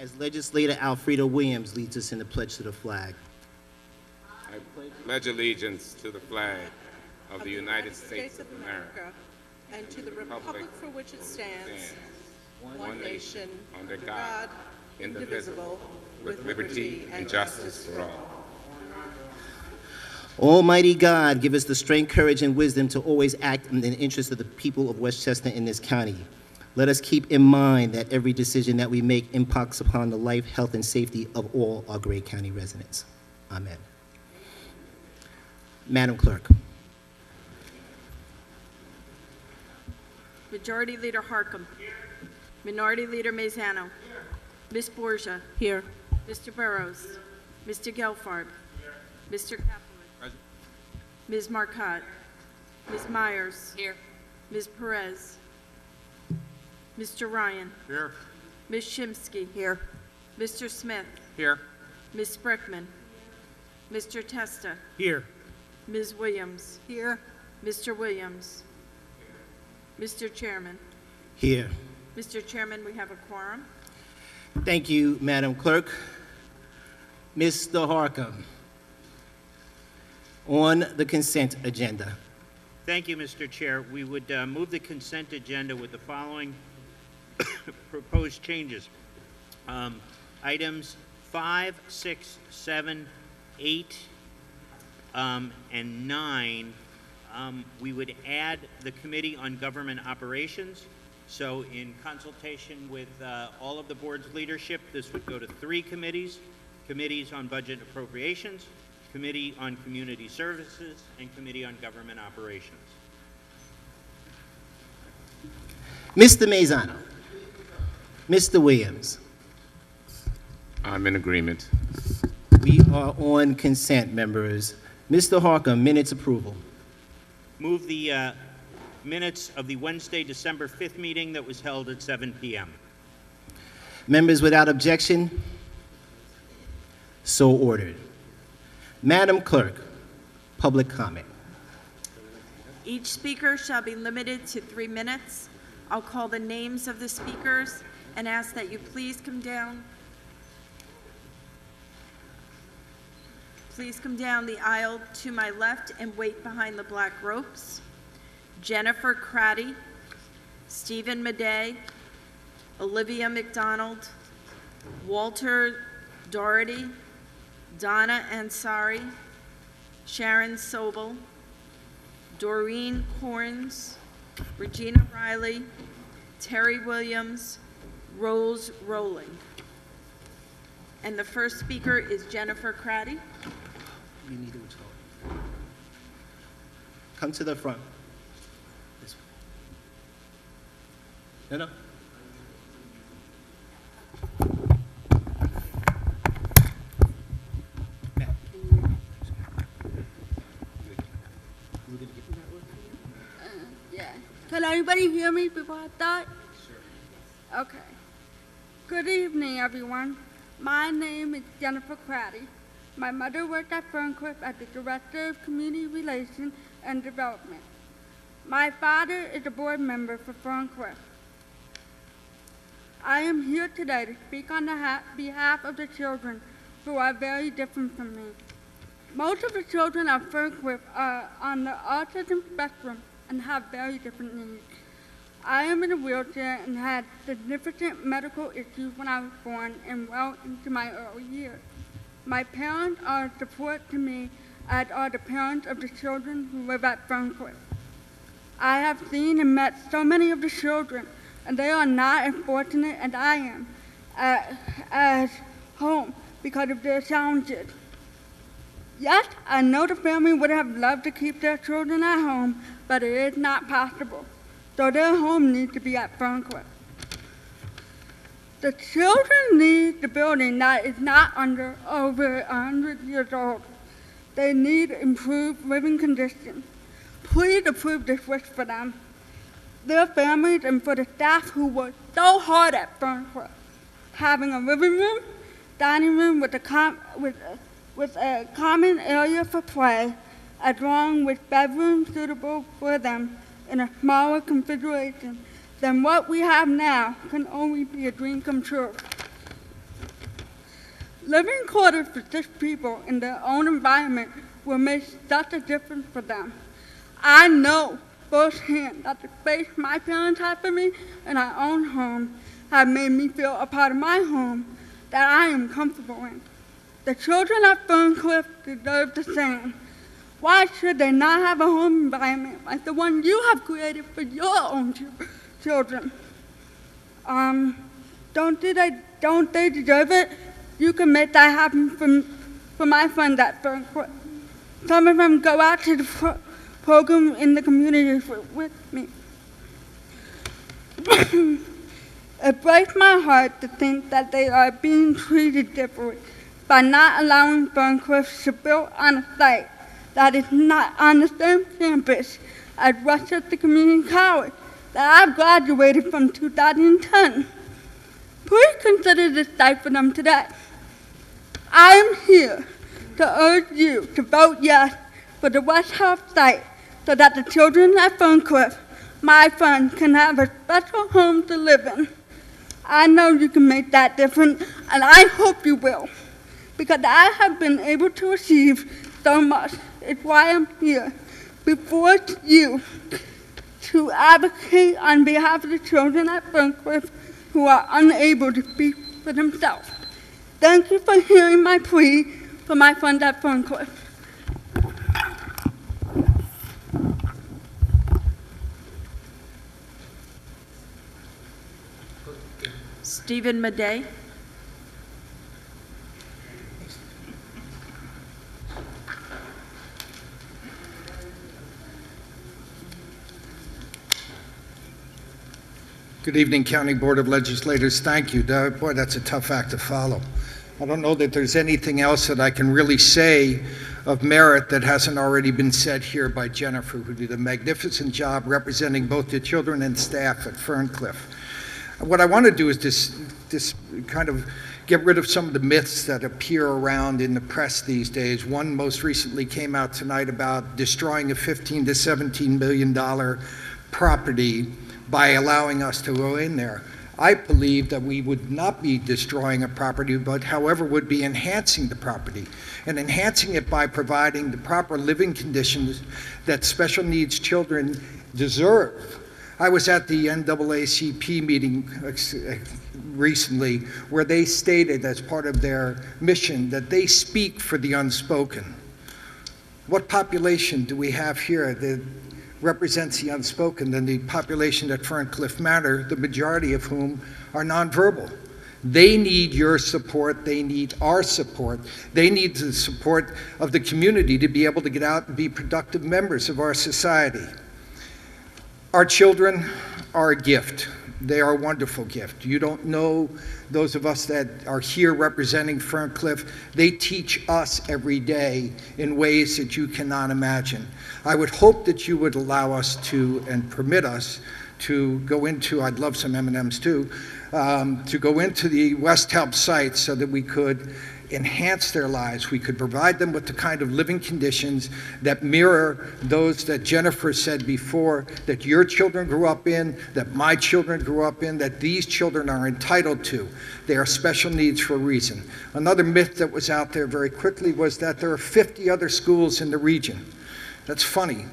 as Legislator Alfreda Williams leads us in the pledge to the flag. I pledge allegiance to the flag of the United States of America and to the republic for which it stands, one nation, under God, indivisible, with liberty and justice for all. Almighty God, give us the strength, courage, and wisdom to always act in the interest of the people of Westchester in this county. Let us keep in mind that every decision that we make impacts upon the life, health, and safety of all our great county residents. Amen. Madam Clerk. Majority Leader Harcum. Here. Minority Leader Mazzano. Here. Ms. Borgia. Here. Mr. Burrows. Mr. Gelfarb. Here. Mr. Kaplan. Ms. Marcotte. Ms. Myers. Here. Ms. Perez. Mr. Ryan. Here. Ms. Shimsky. Here. Mr. Smith. Here. Ms. Spreckman. Mr. Testa. Here. Ms. Williams. Here. Mr. Williams. Mr. Chairman. Here. Mr. Chairman, we have a quorum. Thank you, Madam Clerk. Mr. Harcum, on the consent agenda. Thank you, Mr. Chair. We would move the consent agenda with the following proposed changes. Items 5, 6, 7, 8, and 9, we would add the Committee on Government Operations. So in consultation with all of the board's leadership, this would go to 3 committees: Committees on Budget Appropriations, Committee on Community Services, and Committee on Government Operations. Mr. Mazzano. Mr. Williams. I'm in agreement. We are on consent, members. Mr. Harcum, minutes approval. Move the minutes of the Wednesday, December 5th meeting that was held at 7 p.m. Members without objection, so ordered. Madam Clerk, public comment. Each speaker shall be limited to 3 minutes. I'll call the names of the speakers and ask that you please come down. Please come down the aisle to my left and wait behind the black ropes. Jennifer Craddy, Stephen Madej, Olivia McDonald, Walter Doherty, Donna Ansari, Sharon Sobel, Doreen Corns, Regina Riley, Terry Williams, Rose Rowling. And the first speaker is Jennifer Craddy. You need to talk. Come to the front. This way. No. Yeah. Can everybody hear me before I start? Sure. Okay. Good evening, everyone. My name is Jennifer Craddy. My mother worked at Ferncliff as the Director of Community Relations and Development. My father is a board member for Ferncliff. I am here today to speak on behalf of the children who are very different from me. Most of the children at Ferncliff are on the autism spectrum and have very different needs. I am in a wheelchair and had significant medical issues when I was born and well into my early years. My parents are a support to me, as are the parents of the children who live at Ferncliff. I have seen and met so many of the children, and they are not as fortunate as I am at home because of their challenges. Yes, I know the family would have loved to keep their children at home, but it is not possible. So their home needs to be at Ferncliff. The children need the building that is not over 100 years old. They need improved living conditions. Please approve this wish for them, their families, and for the staff who worked so hard at Ferncliff. Having a living room, dining room with a common area for play, along with bedrooms suitable for them in a smaller configuration than what we have now, can only be a dream come true. Living quarters for 6 people in their own environment will make such a difference for them. I know firsthand that the space my parents had for me in our own home have made me feel a part of my home that I am comfortable in. The children at Ferncliff deserve the same. Why should they not have a home environment like the one you have created for your own children? Don't they deserve it? You can make that happen for my friends at Ferncliff. Some of them go out to the program in the community with me. It breaks my heart to think that they are being treated differently by not allowing Ferncliff to build on a site that is not on the same campus as Westchester Community College that I graduated from 2010. Please consider this site for them today. I am here to urge you to vote yes for the West Health site so that the children at Ferncliff, my friends, can have a special home to live in. I know you can make that difference, and I hope you will, because I have been able to achieve so much. It's why I'm here before you to advocate on behalf of the children at Ferncliff who are unable to speak for themselves. Thank you for hearing my plea for my friends at Ferncliff. Stephen Madey. Good evening, County Board of Legislators. Thank you. Boy, that's a tough act to follow. I don't know that there's anything else that I can really say of merit that hasn't already been said here by Jennifer, who did a magnificent job representing both the children and staff at Ferncliff. What I want to do is just kind of get rid of some of the myths that appear around in the press these days. One most recently came out tonight about destroying a $15 to $17 million property by allowing us to go in there. I believe that we would not be destroying a property, but however would be enhancing the property, and enhancing it by providing the proper living conditions that special needs children deserve. I was at the NAACP meeting recently where they stated as part of their mission that they speak for the unspoken. What population do we have here that represents the unspoken than the population at Ferncliff Manor, the majority of whom are nonverbal? They need your support. They need our support. They need the support of the community to be able to get out and be productive members of our society. Our children are a gift. They are a wonderful gift. You don't know those of us that are here representing Ferncliff. They teach us every day in ways that you cannot imagine. I would hope that you would allow us to, and permit us to go into, I'd love some M&Ms too, to go into the West Help site so that we could enhance their lives. We could provide them with the kind of living conditions that mirror those that Jennifer said before, that your children grew up in, that my children grew up in, that these children are entitled to. They are special needs for a reason. Another myth that was out there very quickly was that there are 50 other schools in the region. That's funny.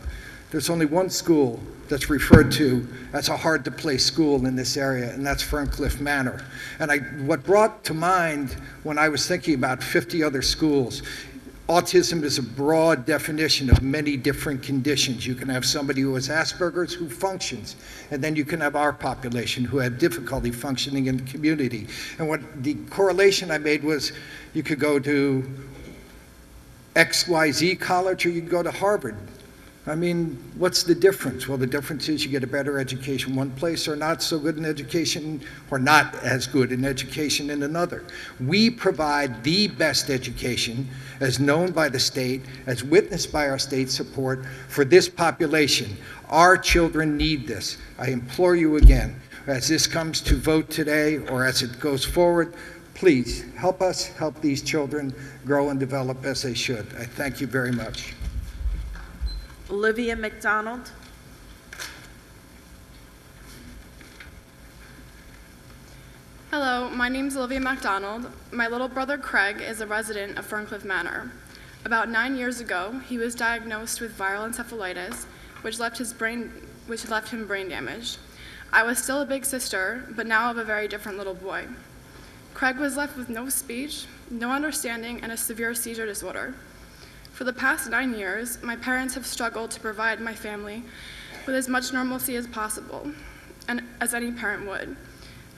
There's only one school that's referred to as a hard-to-place school in this area, and that's Ferncliff Manor. And what brought to mind when I was thinking about 50 other schools, autism is a broad definition of many different conditions. You can have somebody who has Asperger's who functions, and then you can have our population who have difficulty functioning in the community. And what the correlation I made was you could go to XYZ college or you could go to Harvard. I mean, what's the difference? Well, the difference is you get a better education one place, or not so good in education, or not as good in education in another. We provide the best education as known by the state, as witnessed by our state support for this population. Our children need this. I implore you again, as this comes to vote today, or as it goes forward, please help us help these children grow and develop as they should. I thank you very much. Olivia McDonald. Hello, my name's Olivia MacDonald. My little brother Craig is a resident of Ferncliff Manor. About 9 years ago, he was diagnosed with viral encephalitis, which left him brain damage. I was still a big sister, but now I have a very different little boy. Craig was left with no speech, no understanding, and a severe seizure disorder. For the past 9 years, my parents have struggled to provide my family with as much normalcy as possible, and as any parent would.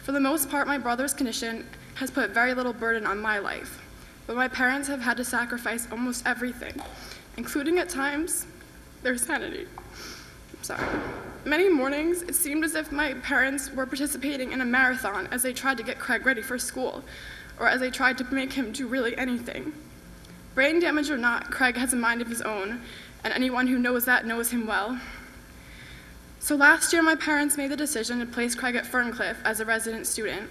For the most part, my brother's condition has put very little burden on my life, but my parents have had to sacrifice almost everything, including at times their sanity. Many mornings, it seemed as if my parents were participating in a marathon as they tried to get Craig ready for school, or as they tried to make him do really anything. Brain damage or not, Craig has a mind of his own, and anyone who knows that knows him well. So last year, my parents made the decision to place Craig at Ferncliff as a resident student.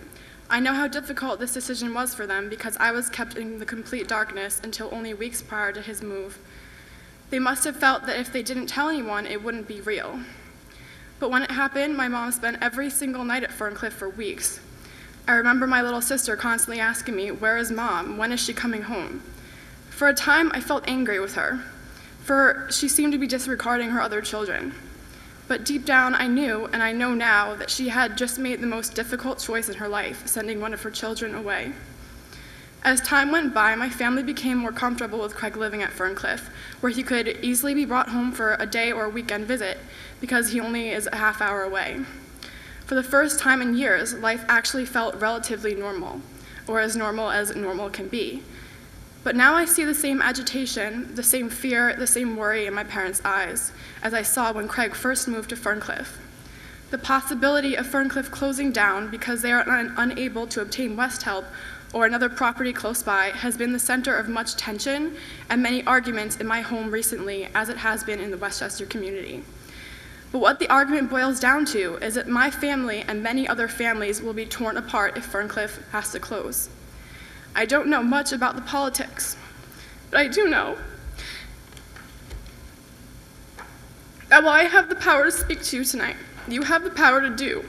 I know how difficult this decision was for them because I was kept in the complete darkness until only weeks prior to his move. They must have felt that if they didn't tell anyone, it wouldn't be real. But when it happened, my mom spent every single night at Ferncliff for weeks. I remember my little sister constantly asking me, "Where is Mom? When is she coming home?" For a time, I felt angry with her, for she seemed to be disregarding her other children. But deep down, I knew, and I know now, that she had just made the most difficult choice in her life, sending one of her children away. As time went by, my family became more comfortable with Craig living at Ferncliff, where he could easily be brought home for a day or a weekend visit, because he only is a half hour away. For the first time in years, life actually felt relatively normal, or as normal can be. But now I see the same agitation, the same fear, the same worry in my parents' eyes, as I saw when Craig first moved to Ferncliff. The possibility of Ferncliff closing down because they are unable to obtain West Help or another property close by has been the center of much tension and many arguments in my home recently, as it has been in the Westchester community. But what the argument boils down to is that my family and many other families will be torn apart if Ferncliff has to close. I don't know much about the politics, but I do know that while I have the power to speak to you tonight, you have the power to do.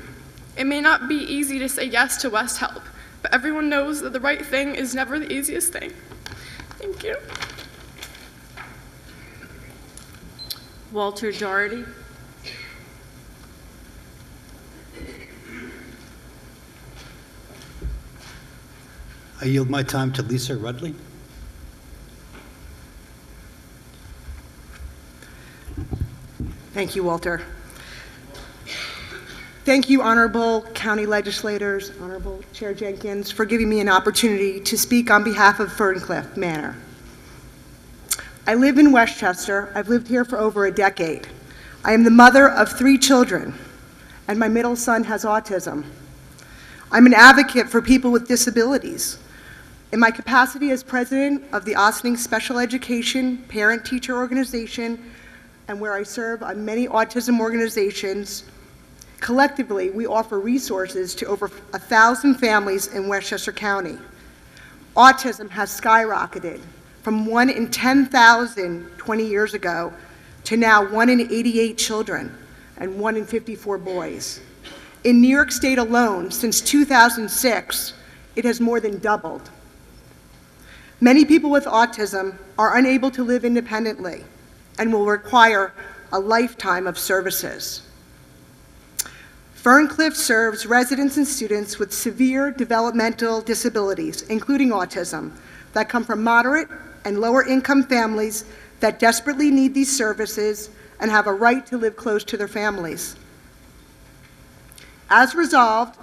It may not be easy to say yes to West Help, but everyone knows that the right thing is never the easiest thing. Thank you. Walter Doherty. I yield my time to Lisa Rudley. Thank you, Walter. Thank you, Honorable County Legislators, Honorable Chair Jenkins, for giving me an opportunity to speak on behalf of Ferncliff Manor. I live in Westchester. I've lived here for over a decade. I am the mother of 3 children, and my middle son has autism. I'm an advocate for people with disabilities. In my capacity as president of the Ossining Special Education Parent-Teacher Organization, and where I serve on many autism organizations, collectively, we offer resources to over 1,000 families in Westchester County. Autism has skyrocketed from 1 in 10,000 20 years ago to now 1 in 88 children and 1 in 54 boys. In New York State alone, since 2006, it has more than doubled. Many people with autism are unable to live independently and will require a lifetime of services. Ferncliff serves residents and students with severe developmental disabilities, including autism, that come from moderate and lower income families that desperately need these services and have a right to live close to their families. As resolved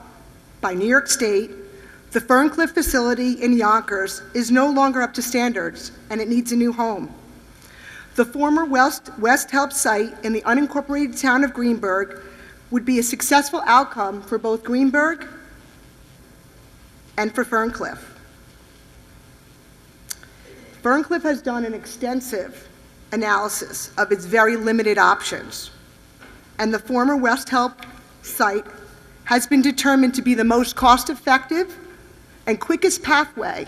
by New York State, the Ferncliff facility in Yonkers is no longer up to standards, and it needs a new home. The former West Help site in the unincorporated town of Greenburgh would be a successful outcome for both Greenburgh and for Ferncliff. Ferncliff has done an extensive analysis of its very limited options, and the former West Help site has been determined to be the most cost-effective and quickest pathway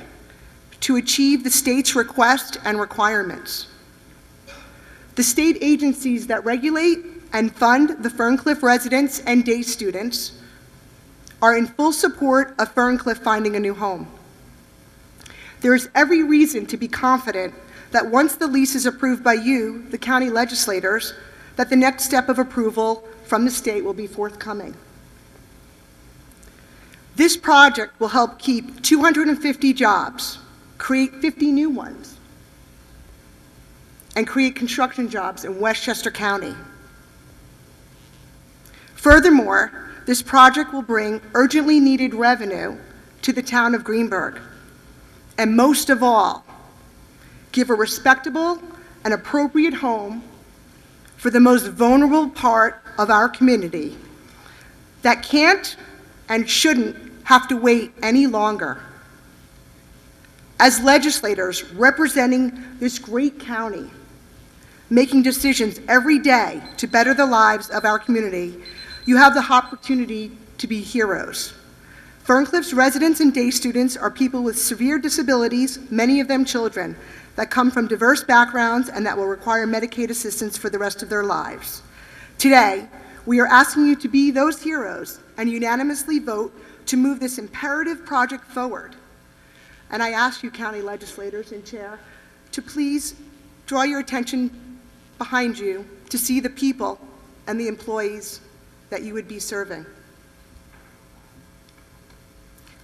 to achieve the state's request and requirements. The state agencies that regulate and fund the Ferncliff residents and day students are in full support of Ferncliff finding a new home. There is every reason to be confident that once the lease is approved by you, the county legislators, that the next step of approval from the state will be forthcoming. This project will help keep 250 jobs, create 50 new ones, and create construction jobs in Westchester County. Furthermore, this project will bring urgently needed revenue to the town of Greenburgh, and most of all, give a respectable and appropriate home for the most vulnerable part of our community that can't and shouldn't have to wait any longer. As legislators representing this great county, making decisions every day to better the lives of our community, you have the opportunity to be heroes. Ferncliff's residents and day students are people with severe disabilities, many of them children, that come from diverse backgrounds and that will require Medicaid assistance for the rest of their lives. Today, we are asking you to be those heroes and unanimously vote to move this imperative project forward. And I ask you, county legislators and chair, to please draw your attention behind you to see the people and the employees that you would be serving.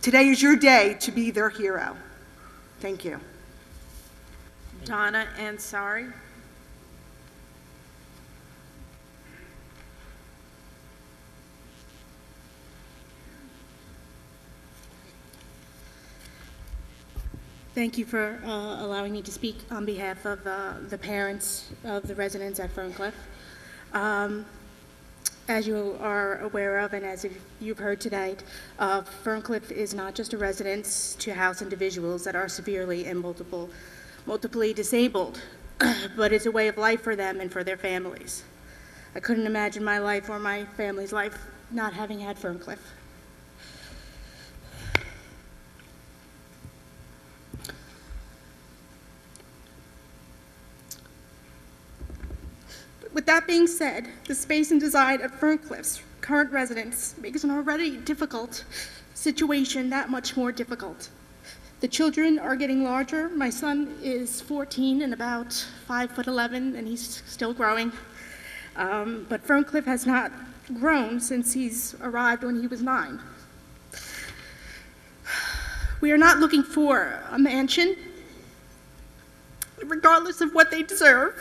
Today is your day to be their hero. Thank you. Donna Ansari. Thank you for allowing me to speak on behalf of the parents of the residents at Ferncliff. As you are aware of, and as you've heard tonight, Ferncliff is not just a residence to house individuals that are severely and multiply disabled, but it's a way of life for them and for their families. I couldn't imagine my life or my family's life not having had Ferncliff. With that being said, the space and design of Ferncliff's current residents makes an already difficult situation that much more difficult. The children are getting larger. My son is 14 and about 5'11", and he's still growing. But Ferncliff has not grown since he's arrived when he was 9. We are not looking for a mansion, regardless of what they deserve.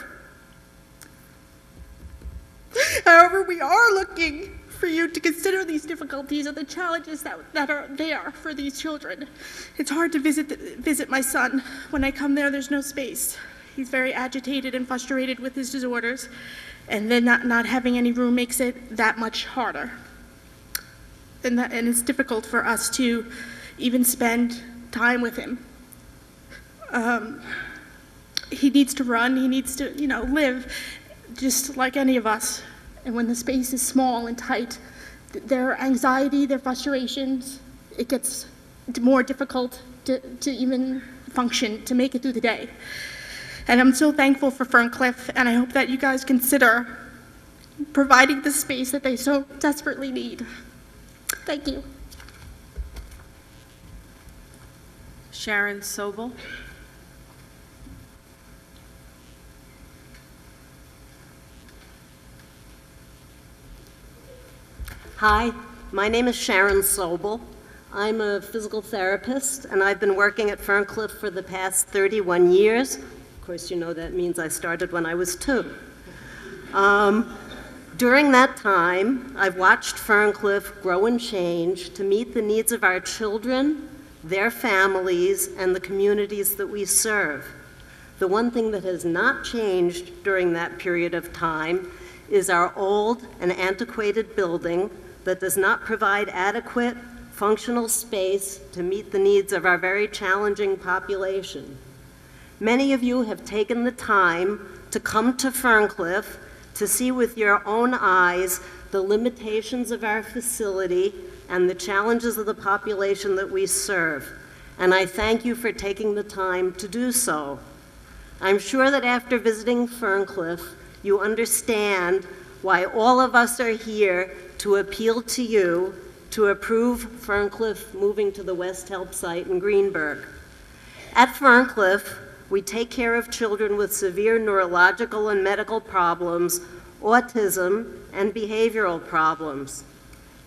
However, we are looking for you to consider these difficulties and the challenges that are there for these children. It's hard to visit my son. When I come there, there's no space. He's very agitated and frustrated with his disorders, and then not having any room makes it that much harder. And it's difficult for us to even spend time with him. He needs to run, he needs to, live just like any of us. And when the space is small and tight, their anxiety, their frustrations, it gets more difficult to even function, to make it through the day. And I'm so thankful for Ferncliff, and I hope that you guys consider providing the space that they so desperately need. Thank you. Sharon Sobel. Hi, my name is Sharon Sobel. I'm a physical therapist, and I've been working at Ferncliff for the past 31 years. Of course, you know that means I started when I was 2. During that time, I've watched Ferncliff grow and change to meet the needs of our children, their families, and the communities that we serve. The one thing that has not changed during that period of time is our old and antiquated building that does not provide adequate functional space to meet the needs of our very challenging population. Many of you have taken the time to come to Ferncliff to see with your own eyes the limitations of our facility and the challenges of the population that we serve. And I thank you for taking the time to do so. I'm sure that after visiting Ferncliff, you understand why all of us are here to appeal to you to approve Ferncliff moving to the West Help site in Greenburgh. At Ferncliff, we take care of children with severe neurological and medical problems, autism, and behavioral problems.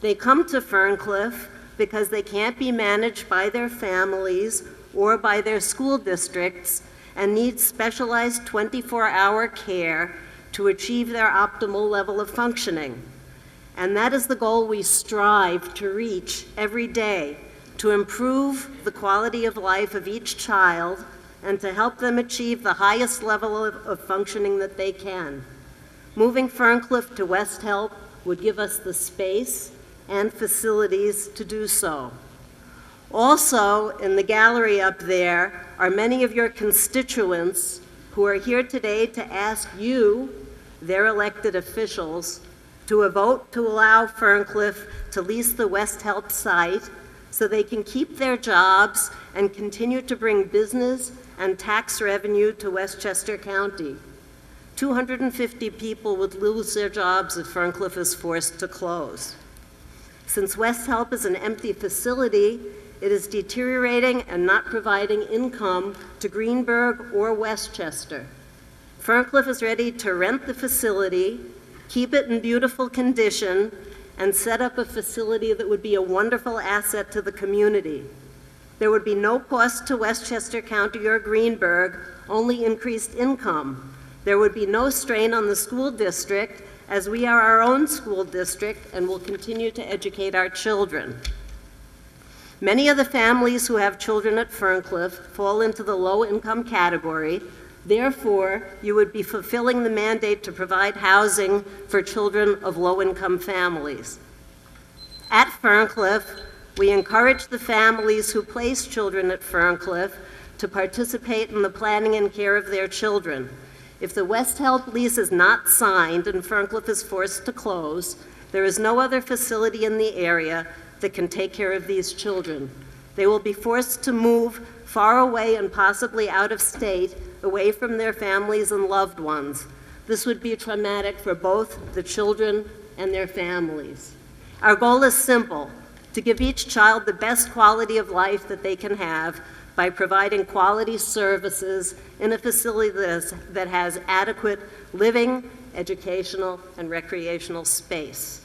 They come to Ferncliff because they can't be managed by their families or by their school districts and need specialized 24-hour care to achieve their optimal level of functioning. And that is the goal we strive to reach every day, to improve the quality of life of each child and to help them achieve the highest level of functioning that they can. Moving Ferncliff to West Help would give us the space and facilities to do so. Also, in the gallery up there are many of your constituents who are here today to ask you, their elected officials, to a vote to allow Ferncliff to lease the West Help site so they can keep their jobs and continue to bring business and tax revenue to Westchester County. 250 people would lose their jobs if Ferncliff is forced to close. Since West Help is an empty facility, it is deteriorating and not providing income to Greenburgh or Westchester. Ferncliff is ready to rent the facility, keep it in beautiful condition, and set up a facility that would be a wonderful asset to the community. There would be no cost to Westchester County or Greenburgh, only increased income. There would be no strain on the school district, as we are our own school district and will continue to educate our children. Many of the families who have children at Ferncliff fall into the low-income category. Therefore, you would be fulfilling the mandate to provide housing for children of low-income families. At Ferncliff, we encourage the families who place children at Ferncliff to participate in the planning and care of their children. If the West Help lease is not signed and Ferncliff is forced to close, there is no other facility in the area that can take care of these children. They will be forced to move far away and possibly out of state, away from their families and loved ones. This would be traumatic for both the children and their families. Our goal is simple: to give each child the best quality of life that they can have by providing quality services in a facility that has adequate living, educational, and recreational space.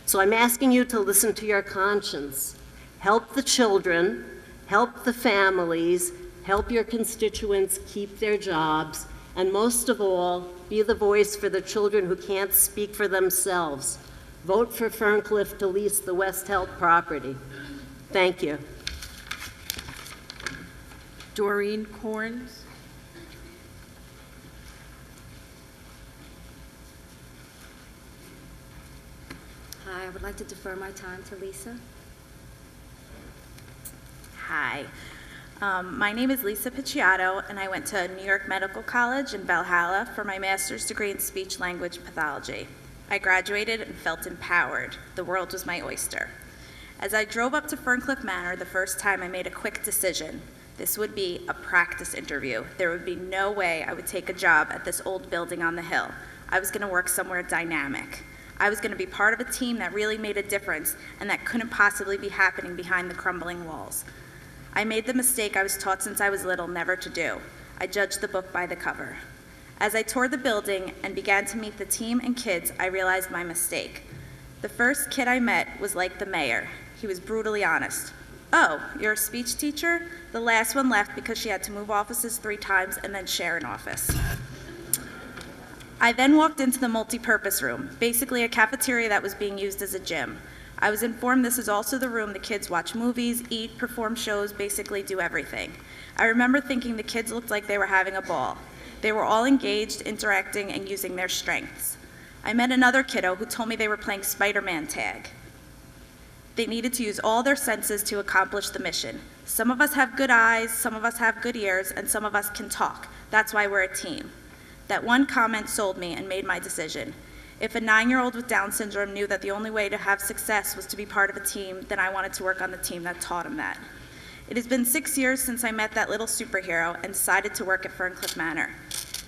So I'm asking you to listen to your conscience. Help the children, help the families, help your constituents keep their jobs, and most of all, be the voice for the children who can't speak for themselves. Vote for Ferncliff to lease the West Help property. Thank you. Doreen Corns. Hi, I would like to defer my time to Lisa. Hi. My name is Lisa Picciotto, and I went to New York Medical College in Valhalla for my master's degree in speech-language pathology. I graduated and felt empowered. The world was my oyster. As I drove up to Ferncliff Manor the first time, I made a quick decision. This would be a practice interview. There would be no way I would take a job at this old building on the hill. I was going to work somewhere dynamic. I was going to be part of a team that really made a difference and that couldn't possibly be happening behind the crumbling walls. I made the mistake I was taught since I was little never to do. I judged the book by the cover. As I toured the building and began to meet the team and kids, I realized my mistake. The first kid I met was like the mayor. He was brutally honest. "Oh, you're a speech teacher?" The last one left because she had to move offices 3 times and then share an office. I then walked into the multi-purpose room, basically a cafeteria that was being used as a gym. I was informed this is also the room the kids watch movies, eat, perform shows, basically do everything. I remember thinking the kids looked like they were having a ball. They were all engaged, interacting, and using their strengths. I met another kiddo who told me they were playing Spider-Man tag. They needed to use all their senses to accomplish the mission. Some of us have good eyes, some of us have good ears, and some of us can talk. That's why we're a team. That one comment sold me and made my decision. If a 9-year-old with Down syndrome knew that the only way to have success was to be part of a team, then I wanted to work on the team that taught him that. It has been 6 years since I met that little superhero and decided to work at Ferncliff Manor.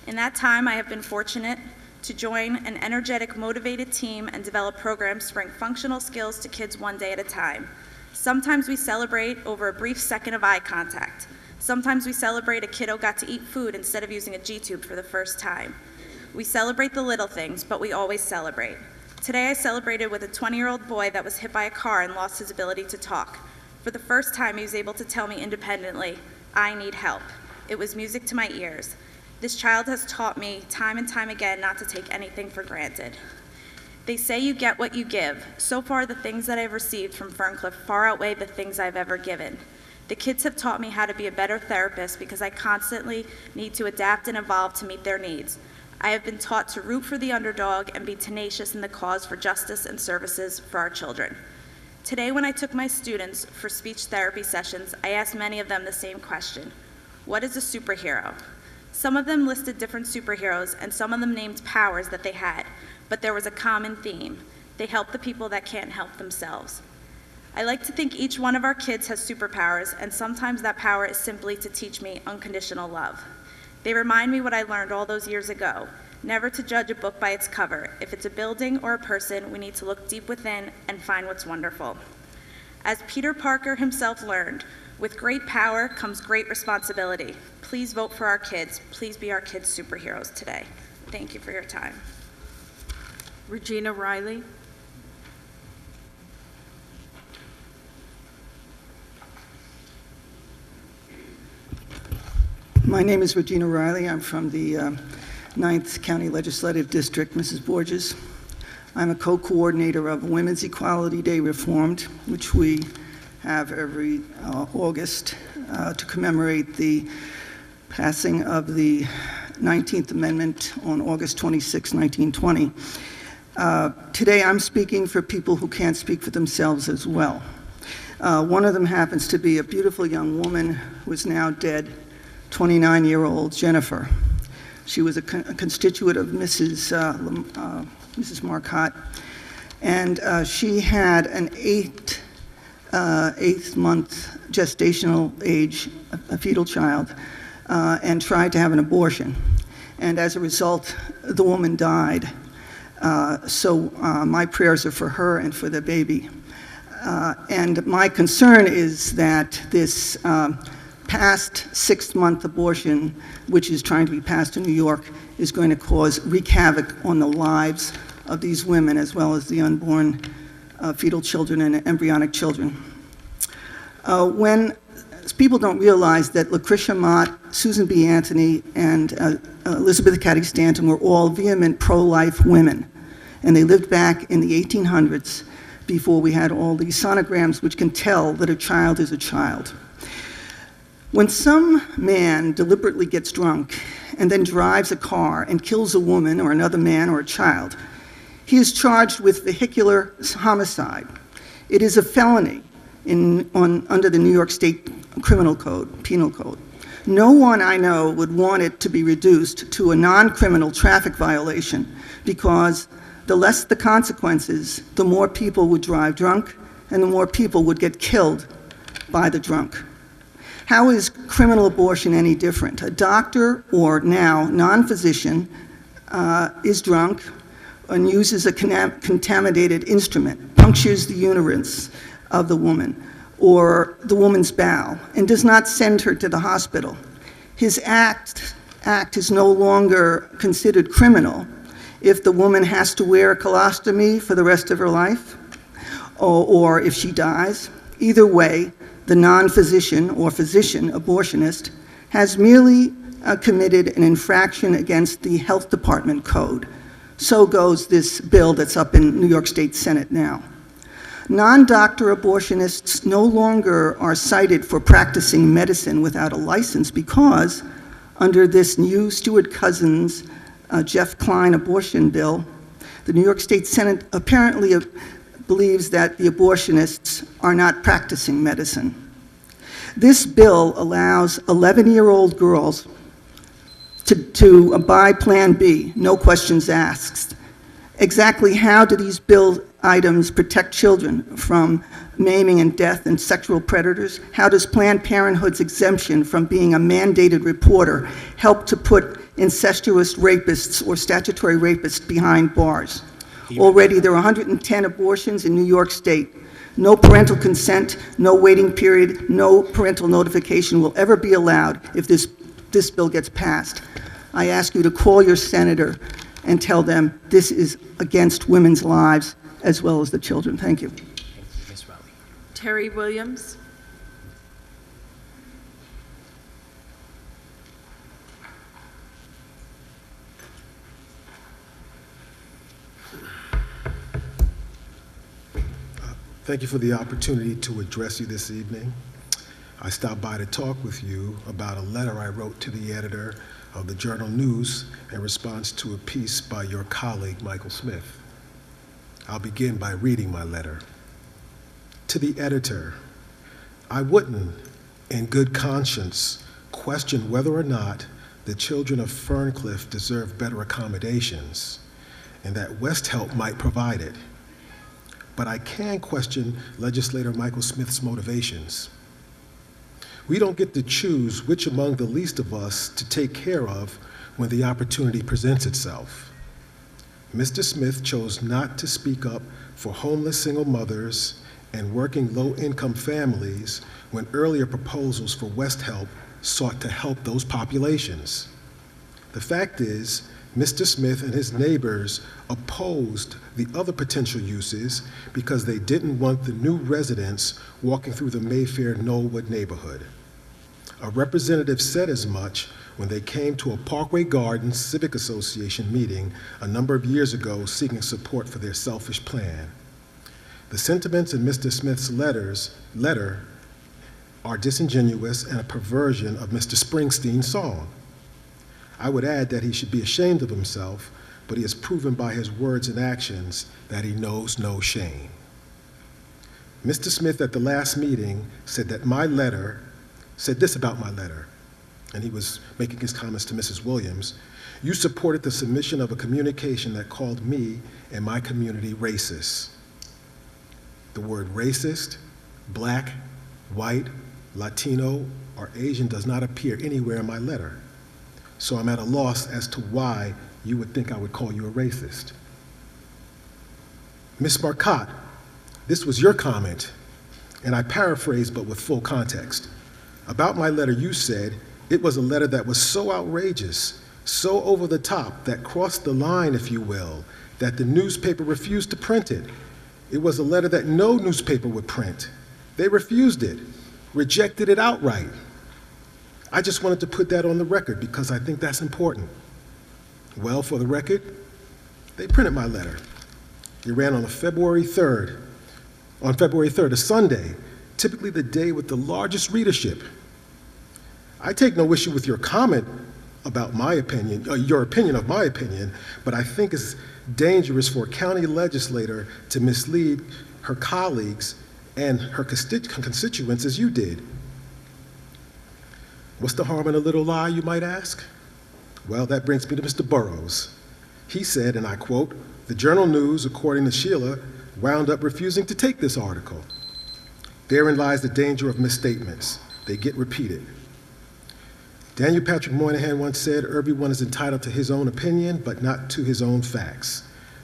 In that time, I have been fortunate to join an energetic, motivated team and develop programs to bring functional skills to kids one day at a time. Sometimes we celebrate over a brief second of eye contact. Sometimes we celebrate a kiddo got to eat food instead of using a G-tube for the first time. We celebrate the little things, but we always celebrate. Today I celebrated with a 20-year-old boy that was hit by a car and lost his ability to talk. For the first time, he was able to tell me independently, "I need help." It was music to my ears. This child has taught me time and time again not to take anything for granted. They say you get what you give. So far, the things that I've received from Ferncliff far outweigh the things I've ever given. The kids have taught me how to be a better therapist because I constantly need to adapt and evolve to meet their needs. I have been taught to root for the underdog and be tenacious in the cause for justice and services for our children. Today, when I took my students for speech therapy sessions, I asked many of them the same question: what is a superhero? Some of them listed different superheroes, and some of them named powers that they had, but there was a common theme. They help the people that can't help themselves. I like to think each one of our kids has superpowers, and sometimes that power is simply to teach me unconditional love. They remind me what I learned all those years ago: never to judge a book by its cover. If it's a building or a person, we need to look deep within and find what's wonderful. As Peter Parker himself learned, with great power comes great responsibility. Please vote for our kids. Please be our kids' superheroes today. Thank you for your time. Regina Riley. My name is Regina Riley. I'm from the 9th County Legislative District, Mrs. Borges. I'm a co-coordinator of Women's Equality Day Reformed, which we have every August to commemorate the passing of the 19th Amendment on August 26, 1920. Today I'm speaking for people who can't speak for themselves as well. One of them happens to be a beautiful young woman who is now dead, 29-year-old Jennifer. She was a constituent of Mrs. Marcotte, and she had an eighth-month gestational age, a fetal child, and tried to have an abortion. And as a result, the woman died. So my prayers are for her and for the baby. And my concern is that this past 6-month abortion, which is trying to be passed in New York, is going to wreak havoc on the lives of these women, as well as the unborn fetal children and embryonic children. When people don't realize that Lucretia Mott, Susan B. Anthony, and Elizabeth Cady Stanton were all vehement pro-life women, and they lived back in the 1800s before we had all these sonograms which can tell that a child is a child. When some man deliberately gets drunk and then drives a car and kills a woman or another man or a child, he is charged with vehicular homicide. It is a felony under the New York State Criminal Code, Penal Code. No one I know would want it to be reduced to a non-criminal traffic violation, because the less the consequences, the more people would drive drunk and the more people would get killed by the drunk. How is criminal abortion any different? A doctor, or now non-physician, is drunk and uses a contaminated instrument, punctures the uterus of the woman or the woman's bowel, and does not send her to the hospital. His act is no longer considered criminal if the woman has to wear a colostomy for the rest of her life, or if she dies. Either way, the non-physician or physician abortionist has merely committed an infraction against the Health Department code. So goes this bill that's up in New York State Senate now. Non-doctor abortionists no longer are cited for practicing medicine without a license, because under this new Stuart Cousins, Jeff Klein abortion bill, the New York State Senate apparently believes that the abortionists are not practicing medicine. This bill allows 11-year-old girls to buy Plan B, no questions asked. Exactly how do these bills items protect children from maiming and death and sexual predators? How does Planned Parenthood's exemption from being a mandated reporter help to put incestuous rapists or statutory rapists behind bars? Already, there are 110 abortions in New York State. No parental consent, no waiting period, no parental notification will ever be allowed if this bill gets passed. I ask you to call your senator and tell them this is against women's lives as well as the children. Thank you. Terry Williams. Thank you for the opportunity to address you this evening. I stopped by to talk with you about a letter I wrote to the editor of the Journal News in response to a piece by your colleague, Michael Smith. I'll begin by reading my letter. To the editor, I wouldn't, in good conscience, question whether or not the children of Ferncliff deserve better accommodations and that West Help might provide it. But I can question Legislator Michael Smith's motivations. We don't get to choose which among the least of us to take care of when the opportunity presents itself. Mr. Smith chose not to speak up for homeless single mothers and working low-income families when earlier proposals for West Help sought to help those populations. The fact is, Mr. Smith and his neighbors opposed the other potential uses because they didn't want the new residents walking through the Mayfair Knollwood neighborhood. A representative said as much when they came to a Parkway Gardens Civic Association meeting a number of years ago seeking support for their selfish plan. The sentiments in Mr. Smith's letter are disingenuous and a perversion of Mr. Springsteen's song. I would add that he should be ashamed of himself, but he has proven by his words and actions that he knows no shame. Mr. Smith at the last meeting said this about my letter, and he was making his comments to Mrs. Williams. You supported the submission of a communication that called me and my community racist. The word racist, black, white, Latino, or Asian does not appear anywhere in my letter. So I'm at a loss as to why you would think I would call you a racist. Ms. Marcotte, this was your comment, and I paraphrase but with full context. About my letter, you said, it was a letter that was so outrageous, so over the top, that crossed the line, if you will, that the newspaper refused to print it. It was a letter that no newspaper would print. They refused it, rejected it outright. I just wanted to put that on the record because I think that's important. Well, for the record, they printed my letter. It ran on February 3rd, a Sunday, typically the day with the largest readership. I take no issue with your comment about my opinion, your opinion of my opinion, but I think it's dangerous for a county legislator to mislead her colleagues and her constituents as you did. What's the harm in a little lie, you might ask? Well, that brings me to Mr. Burrows. He said, and I quote, the Journal News, according to Sheila, wound up refusing to take this article. Therein lies the danger of misstatements. They get repeated. Daniel Patrick Moynihan once said, everyone is entitled to his own opinion, but not to his own facts.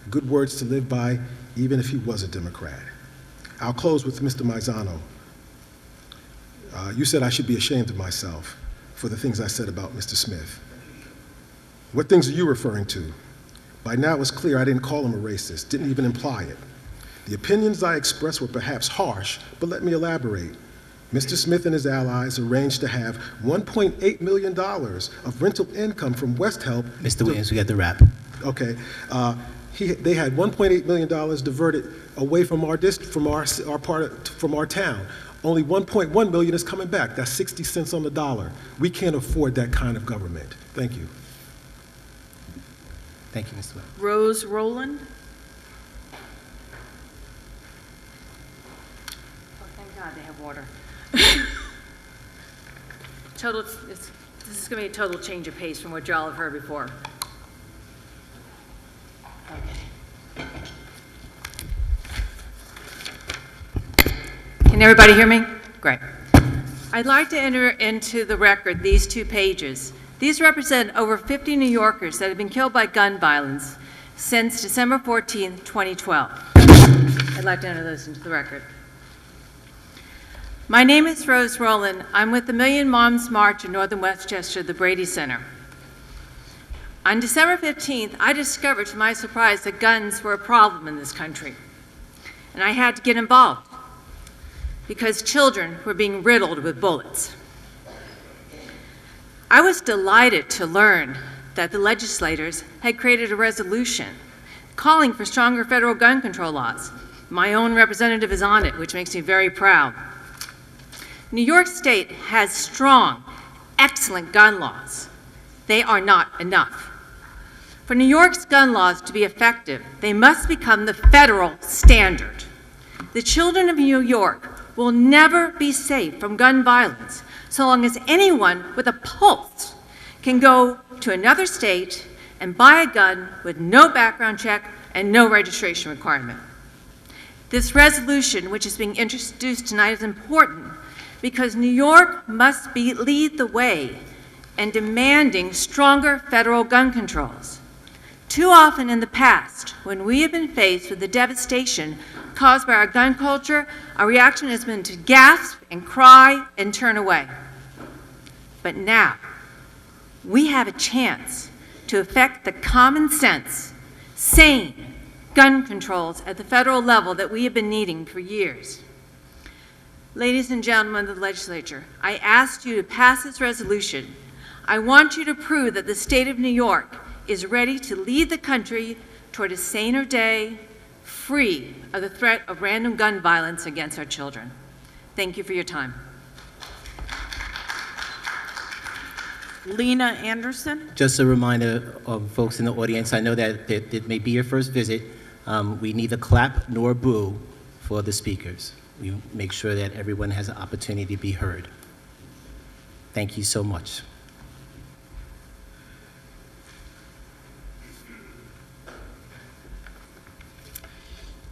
Good words to live by, even if he was a Democrat. I'll close with Mr. Maizano. You said I should be ashamed of myself for the things I said about Mr. Smith. What things are you referring to? By now it's clear I didn't call him a racist, didn't even imply it. The opinions I expressed were perhaps harsh, but let me elaborate. Mr. Smith and his allies arranged to have $1.8 million of rental income from West Help. Mr. Williams, we got the wrap. Okay. They had $1.8 million diverted away from our town. Only $1.1 million is coming back. That's 60 cents on the dollar. We can't afford that kind of government. Thank you. Thank you, Mr. Webb. Rose Rowland. Oh, thank God they have water. This is going to be a total change of pace from what y'all have heard before. Okay. Can everybody hear me? Great. I'd like to enter into the record these 2 pages. These represent over 50 New Yorkers that have been killed by gun violence since December 14, 2012. I'd like to enter those into the record. My name is Rose Rowland. I'm with the Million Moms March in Northern Westchester, the Brady Center. On December 15th, I discovered to my surprise that guns were a problem in this country. And I had to get involved because children were being riddled with bullets. I was delighted to learn that the legislators had created a resolution calling for stronger federal gun control laws. My own representative is on it, which makes me very proud. New York State has strong, excellent gun laws. They are not enough. For New York's gun laws to be effective, they must become the federal standard. The children of New York will never be safe from gun violence so long as anyone with a pulse can go to another state and buy a gun with no background check and no registration requirement. This resolution, which is being introduced tonight, is important because New York must lead the way in demanding stronger federal gun controls. Too often in the past, when we have been faced with the devastation caused by our gun culture, our reaction has been to gasp and cry and turn away. But now, we have a chance to effect the common sense, sane gun controls at the federal level that we have been needing for years. Ladies and gentlemen of the legislature, I asked you to pass this resolution. I want you to prove that the state of New York is ready to lead the country toward a saner day, free of the threat of random gun violence against our children. Thank you for your time. Lena Anderson. Just a reminder of folks in the audience, I know that it may be your first visit. We neither clap nor boo for the speakers. We make sure that everyone has an opportunity to be heard. Thank you so much.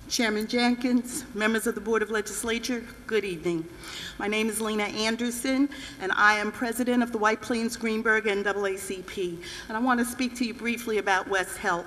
Chairman Jenkins, members of the Board of Legislature, good evening. My name is Lena Anderson, and I am president of the White Plains Greenberg NAACP. And I want to speak to you briefly about West Help.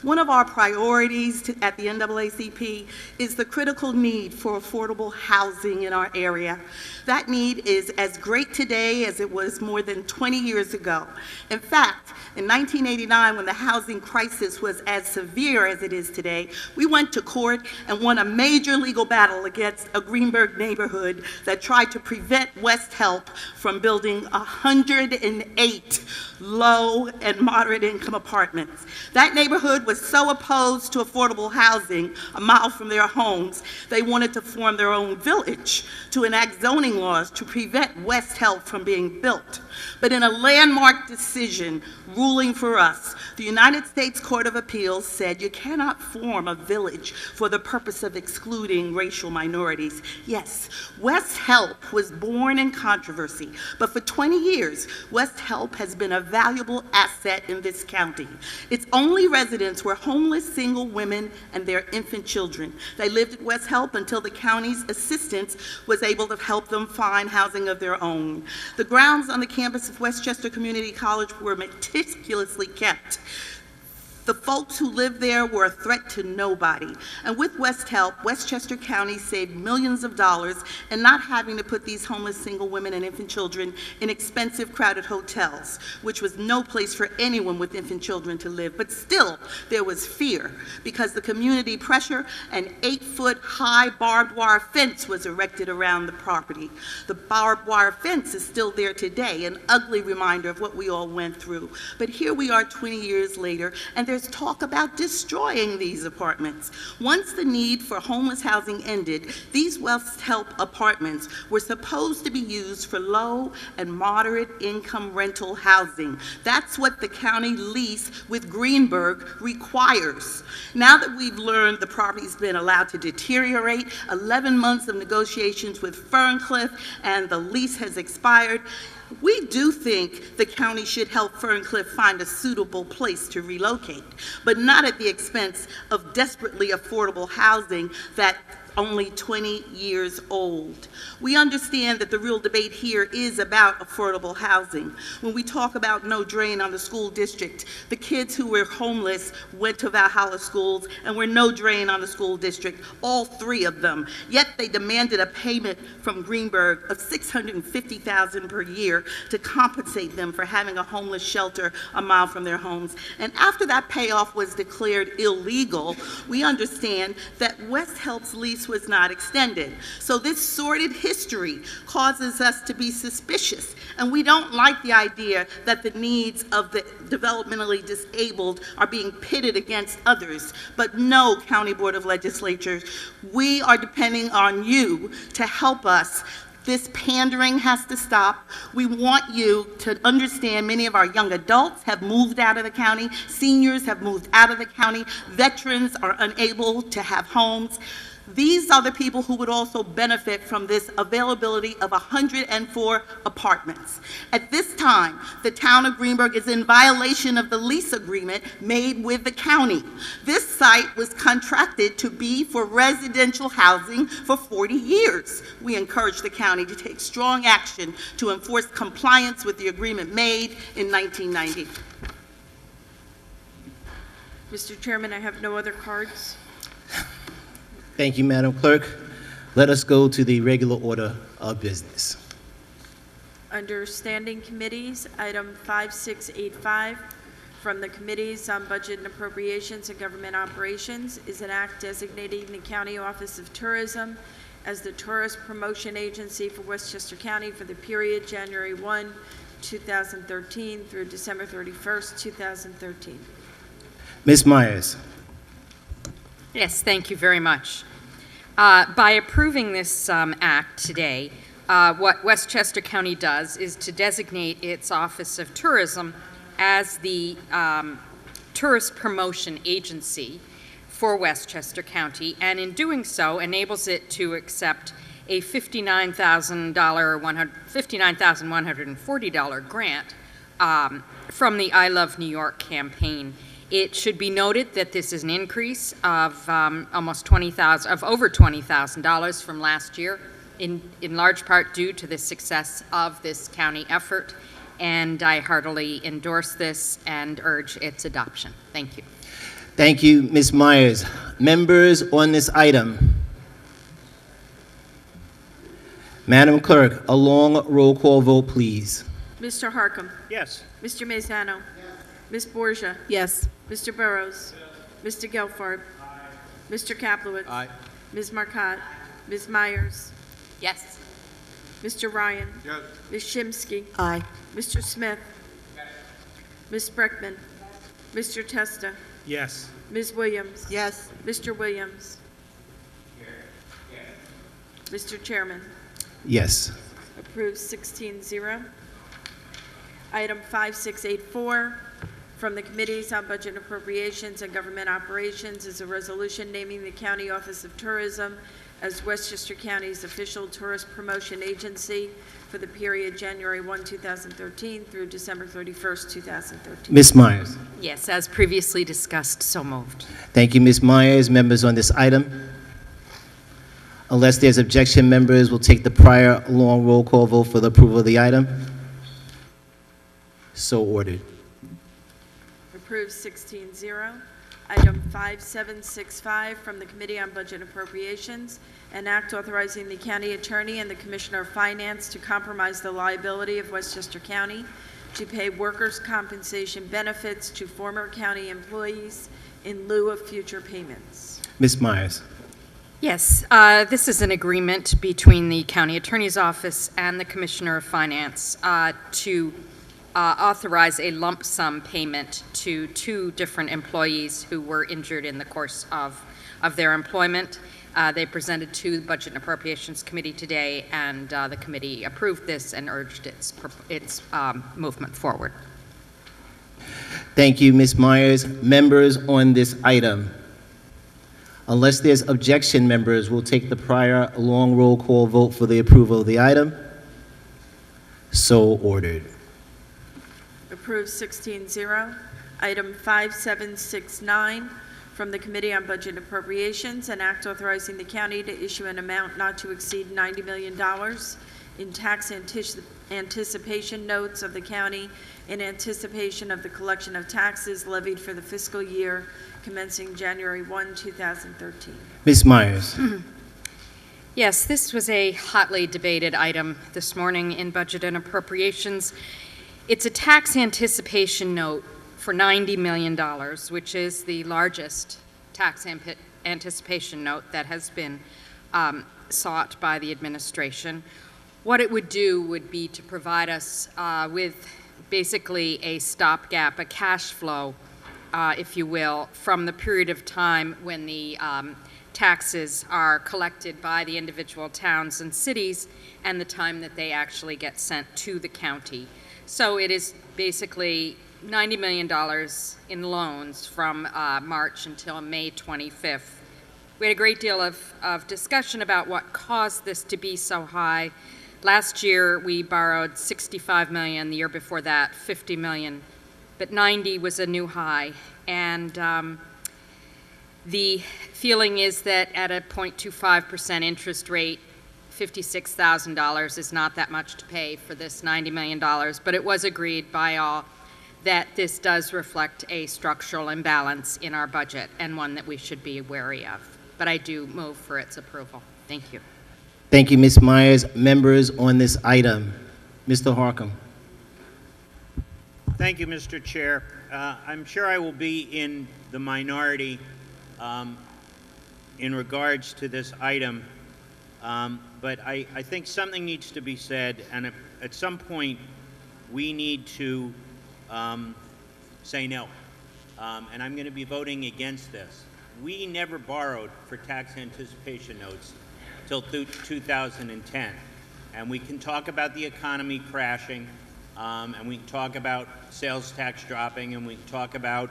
One of our priorities at the NAACP is the critical need for affordable housing in our area. That need is as great today as it was more than 20 years ago. In fact, in 1989, when the housing crisis was as severe as it is today, we went to court and won a major legal battle against a Greenberg neighborhood that tried to prevent West Help from building 108 low and moderate income apartments. That neighborhood was so opposed to affordable housing a mile from their homes, they wanted to form their own village to enact zoning laws to prevent West Help from being built. But in a landmark decision ruling for us, the United States Court of Appeals said you cannot form a village for the purpose of excluding racial minorities. Yes, West Help was born in controversy, but for 20 years, West Help has been a valuable asset in this county. Its only residents were homeless single women and their infant children. They lived at West Help until the county's assistance was able to help them find housing of their own. The grounds on the campus of Westchester Community College were meticulously kept. The folks who lived there were a threat to nobody. And with West Help, Westchester County saved millions of dollars in not having to put these homeless single women and infant children in expensive, crowded hotels, which was no place for anyone with infant children to live. But still, there was fear because the community pressure, an 8-foot-high barbed wire fence was erected around the property. The barbed wire fence is still there today, an ugly reminder of what we all went through. But here we are 20 years later, and there's talk about destroying these apartments. Once the need for homeless housing ended, these West Help apartments were supposed to be used for low and moderate income rental housing. That's what the county lease with Greenberg requires. Now that we've learned the property's been allowed to deteriorate, 11 months of negotiations with Ferncliff, and the lease has expired, we do think the county should help Ferncliff find a suitable place to relocate, but not at the expense of desperately affordable housing that only 20 years old. We understand that the real debate here is about affordable housing. When we talk about no drain on the school district, the kids who were homeless went to Valhalla schools and were no drain on the school district, all 3 of them. Yet they demanded a payment from Greenberg of $650,000 per year to compensate them for having a homeless shelter a mile from their homes. And after that payoff was declared illegal, we understand that West Help's lease was not extended. So this sordid history causes us to be suspicious, and we don't like the idea that the needs of the developmentally disabled are being pitted against others. But no, County Board of Legislators, we are depending on you to help us. This pandering has to stop. We want you to understand many of our young adults have moved out of the county, seniors have moved out of the county, veterans are unable to have homes. These are the people who would also benefit from this availability of 104 apartments. At this time, the town of Greenberg is in violation of the lease agreement made with the county. This site was contracted to be for residential housing for 40 years. We encourage the county to take strong action to enforce compliance with the agreement made in 1990. Mr. Chairman, I have no other cards. Thank you, Madam Clerk. Let us go to the regular order of business. Under Standing Committees, item 5685 from the Committees on Budget and Appropriations and Government Operations is an act designating the County Office of Tourism as the tourist promotion agency for Westchester County for the period January 1, 2013 through December 31st, 2013. Ms. Myers. Yes, thank you very much. By approving this act today, what Westchester County does is to designate its Office of Tourism as the tourist promotion agency for Westchester County, and in doing so enables it to accept a $59,140 grant from the I Love New York campaign. It should be noted that this is an increase of over $20,000 from last year, in large part due to the success of this county effort, and I heartily endorse this and urge its adoption. Thank you. Thank you, Ms. Myers. Members on this item. Madam Clerk, a long roll call vote, please. Mr. Harkam. Yes. Mr. Mazzano. Ms. Borgia. Yes. Mr. Burrows. Mr. Gelfarb. Mr. Kaplowitz. Aye. Ms. Marcotte. Ms. Myers. Yes. Mr. Ryan. Yes. Ms. Shimsky. Aye. Mr. Smith. Ms. Spreckman. Mr. Testa. Yes. Ms. Williams. Yes. Mr. Williams. Mr. Chairman. Yes. Approved 16-0. Item 5684 from the Committees on Budget and Appropriations and Government Operations is a resolution naming the County Office of Tourism as Westchester County's official tourist promotion agency for the period January 1, 2013 through December 31st, 2013. Ms. Myers. Yes, as previously discussed, so moved. Thank you, Ms. Myers. Members on this item. Unless there's objection, members will take the prior long roll call vote for the approval of the item. So ordered. Approved 16-0. Item 5765 from the Committee on Budget and Appropriations, an act authorizing the county attorney and the Commissioner of Finance to compromise the liability of Westchester County to pay workers' compensation benefits to former county employees in lieu of future payments. Ms. Myers. Yes, this is an agreement between the County Attorney's Office and the Commissioner of Finance to authorize a lump sum payment to 2 different employees who were injured in the course of their employment. They presented to the Budget and Appropriations Committee today, and the committee approved this and urged its movement forward. Thank you, Ms. Myers. Members on this item. Unless there's objection, members will take the prior long roll call vote for the approval of the item. So ordered. Approved 16-0. Item 5769 From the Committee on Budget and Appropriations, an act authorizing the county to issue an amount not to exceed $90 million in tax anticipation notes of the county in anticipation of the collection of taxes levied for the fiscal year commencing January 1, 2013. Ms. Myers. Yes, this was a hotly debated item this morning in Budget and Appropriations. It's a tax anticipation note for $90 million, which is the largest tax anticipation note that has been sought by the administration. What it would do would be to provide us with basically a stopgap, a cash flow, if you will, from the period of time when the taxes are collected by the individual towns and cities and the time that they actually get sent to the county. So it is basically $90 million in loans from March until May 25th. We had a great deal of discussion about what caused this to be so high. Last year we borrowed $65 million, the year before that $50 million, but 90 was a new high. And the feeling is that at a 0.25% interest rate, $56,000 is not that much to pay for this $90 million, but it was agreed by all that this does reflect a structural imbalance in our budget and one that we should be wary of. But I do move for its approval. Thank you. Thank you, Ms. Myers. Members on this item. Mr. Harcum. Thank you, Mr. Chair. I'm sure I will be in the minority in regards to this item, but I think something needs to be said, and at some point we need to say no, and I'm going to be voting against this. We never borrowed for tax anticipation notes till 2010, and we can talk about the economy crashing, and we can talk about sales tax dropping, and we can talk about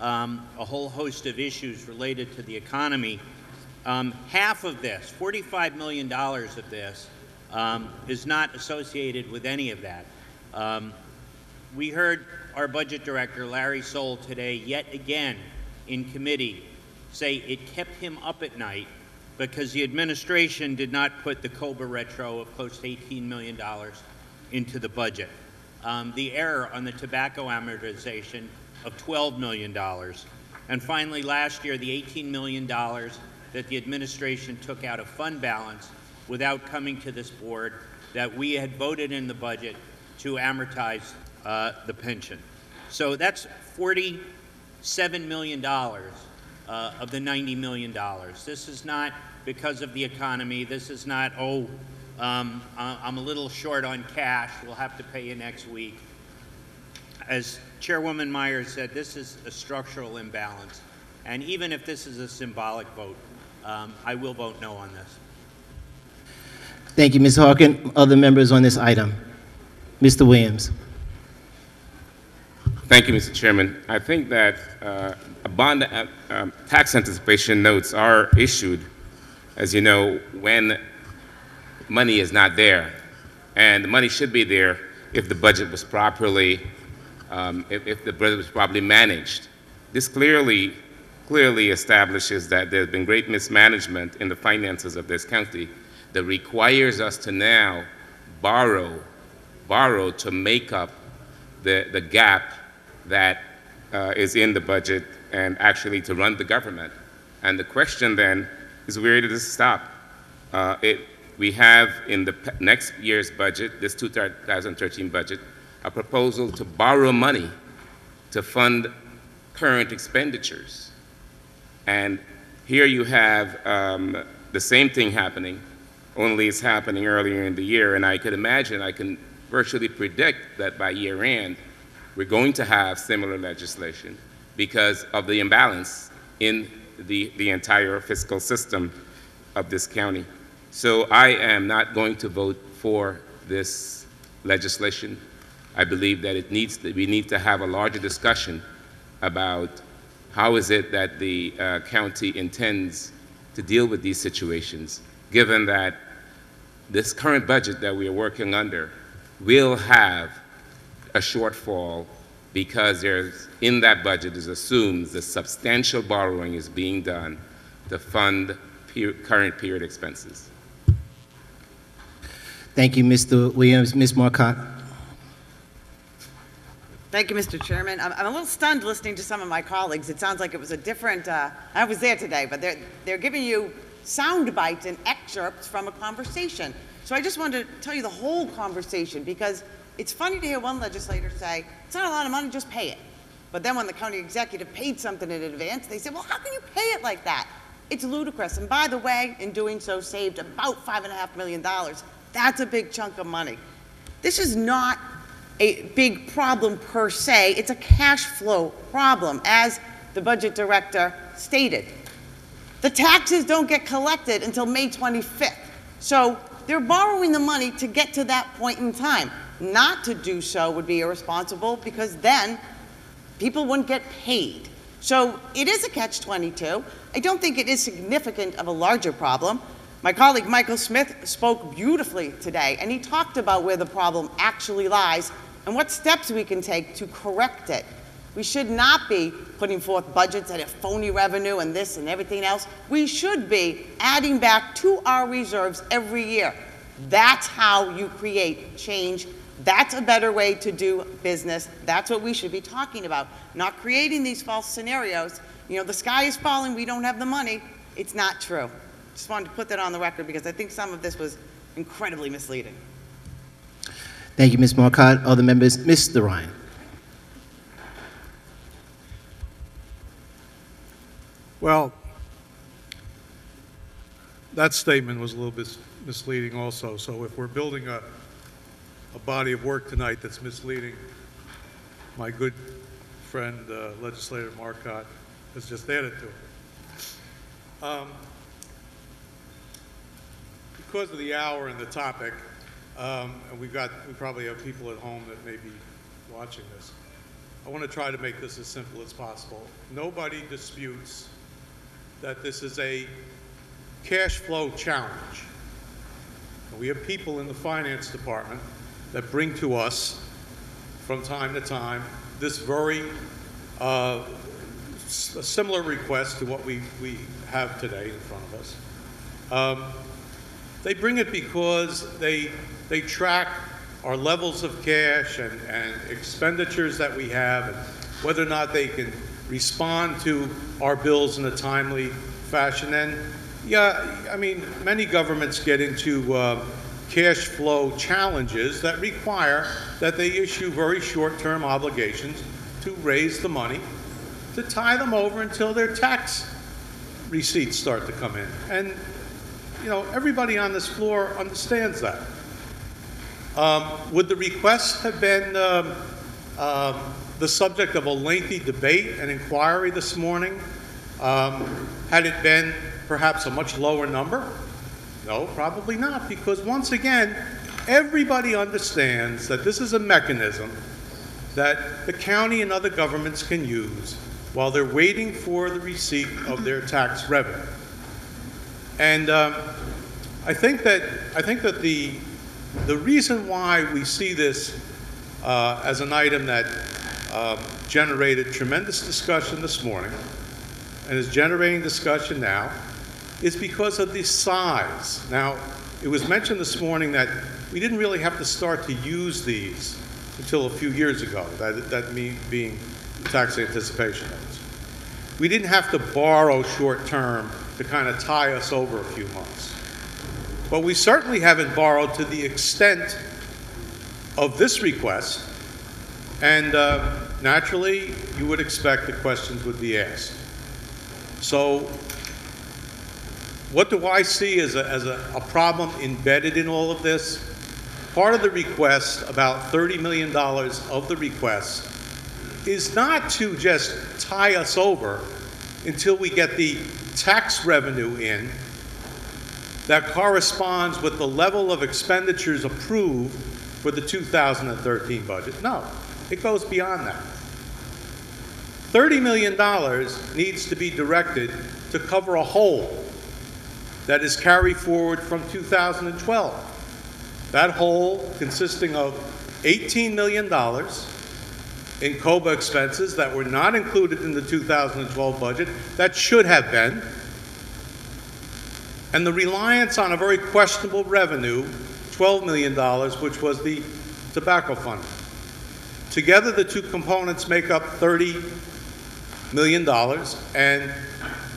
a whole host of issues related to the economy. Half of this, $45 million of this, is not associated with any of that. We heard our budget director, Larry Soul, today yet again in committee say it kept him up at night because the administration did not put the COBRA retro of close to $18 million into the budget. The error on the tobacco amortization of $12 million. And finally, last year, the $18 million that the administration took out of fund balance without coming to this board that we had voted in the budget to amortize the pension. So that's $47 million of the $90 million. This is not because of the economy. This is not, I'm a little short on cash, we'll have to pay you next week. As Chairwoman Myers said, this is a structural imbalance. And even if this is a symbolic vote, I will vote no on this. Thank you, Ms. Harkin. Other members on this item. Mr. Williams. Thank you, Mr. Chairman. I think that bond tax anticipation notes are issued, as you know, when money is not there. And the money should be there if the budget was properly, if the budget was properly managed. This clearly establishes that there's been great mismanagement in the finances of this county that requires us to now borrow to make up the gap that is in the budget and actually to run the government. And the question then is, where did this stop? We have in the next year's budget, this 2013 budget, a proposal to borrow money to fund current expenditures. And here you have the same thing happening, only it's happening earlier in the year. And I could imagine, I can virtually predict that by year end, we're going to have similar legislation because of the imbalance in the entire fiscal system of this county. So I am not going to vote for this legislation. I believe that we need to have a larger discussion about how is it that the county intends to deal with these situations, given that this current budget that we are working under will have a shortfall because in that budget is assumes the substantial borrowing is being done to fund current period expenses. Thank you, Mr. Williams. Ms. Marcotte. Thank you, Mr. Chairman. I'm a little stunned listening to some of my colleagues. It sounds like it was a different, I was there today, but they're giving you sound bites and excerpts from a conversation. So I just wanted to tell you the whole conversation, because it's funny to hear one legislator say, it's not a lot of money, just pay it. But then when the county executive paid something in advance, they said, well, how can you pay it like that? It's ludicrous. And by the way, in doing so, saved about $5.5 million. That's a big chunk of money. This is not a big problem per se. It's a cash flow problem, as the budget director stated. The taxes don't get collected until May 25th. So they're borrowing the money to get to that point in time. Not to do so would be irresponsible, because then people wouldn't get paid. So it is a catch-22. I don't think it is significant of a larger problem. My colleague Michael Smith spoke beautifully today, and he talked about where the problem actually lies and what steps we can take to correct it. We should not be putting forth budgets that have phony revenue and this and everything else. We should be adding back to our reserves every year. That's how you create change. That's a better way to do business. That's what we should be talking about, not creating these false scenarios. You know, the sky is falling, we don't have the money. It's not true. Just wanted to put that on the record, because I think some of this was incredibly misleading. Thank you, Ms. Marcotte. Other members, Mr. Ryan. Well, that statement was a little bit misleading also. So if we're building a body of work tonight that's misleading, my good friend, Legislator Marcotte, has just added to it. Because of the hour and the topic, and we probably have people at home that may be watching this, I want to try to make this as simple as possible. Nobody disputes that this is a cash flow challenge. And we have people in the finance department that bring to us from time to time this very similar request to what we have today in front of us. They bring it because they track our levels of cash and expenditures that we have, and whether or not they can respond to our bills in a timely fashion. And yeah, I mean, many governments get into cash flow challenges that require that they issue very short-term obligations to raise the money, to tie them over until their tax receipts start to come in. And, you know, everybody on this floor understands that. Would the request have been the subject of a lengthy debate and inquiry this morning had it been perhaps a much lower number? No, probably not, because once again, everybody understands that this is a mechanism that the county and other governments can use while they're waiting for the receipt of their tax revenue. And I think that the reason why we see this as an item that generated tremendous discussion this morning and is generating discussion now is because of the size. Now, it was mentioned this morning that we didn't really have to start to use these until a few years ago, that being tax anticipation notes. We didn't have to borrow short-term to kind of tie us over a few months. But we certainly haven't borrowed to the extent of this request, and naturally, you would expect that questions would be asked. So, what do I see as a problem embedded in all of this? Part of the request, about $30 million of the request, is not to just tie us over until we get the tax revenue in that corresponds with the level of expenditures approved for the 2013 budget. No, it goes beyond that. $30 million needs to be directed to cover a hole that is carried forward from 2012. That hole consisting of $18 million in COBA expenses that were not included in the 2012 budget that should have been, and the reliance on a very questionable revenue, $12 million, which was the tobacco fund. Together, the two components make up $30 million, and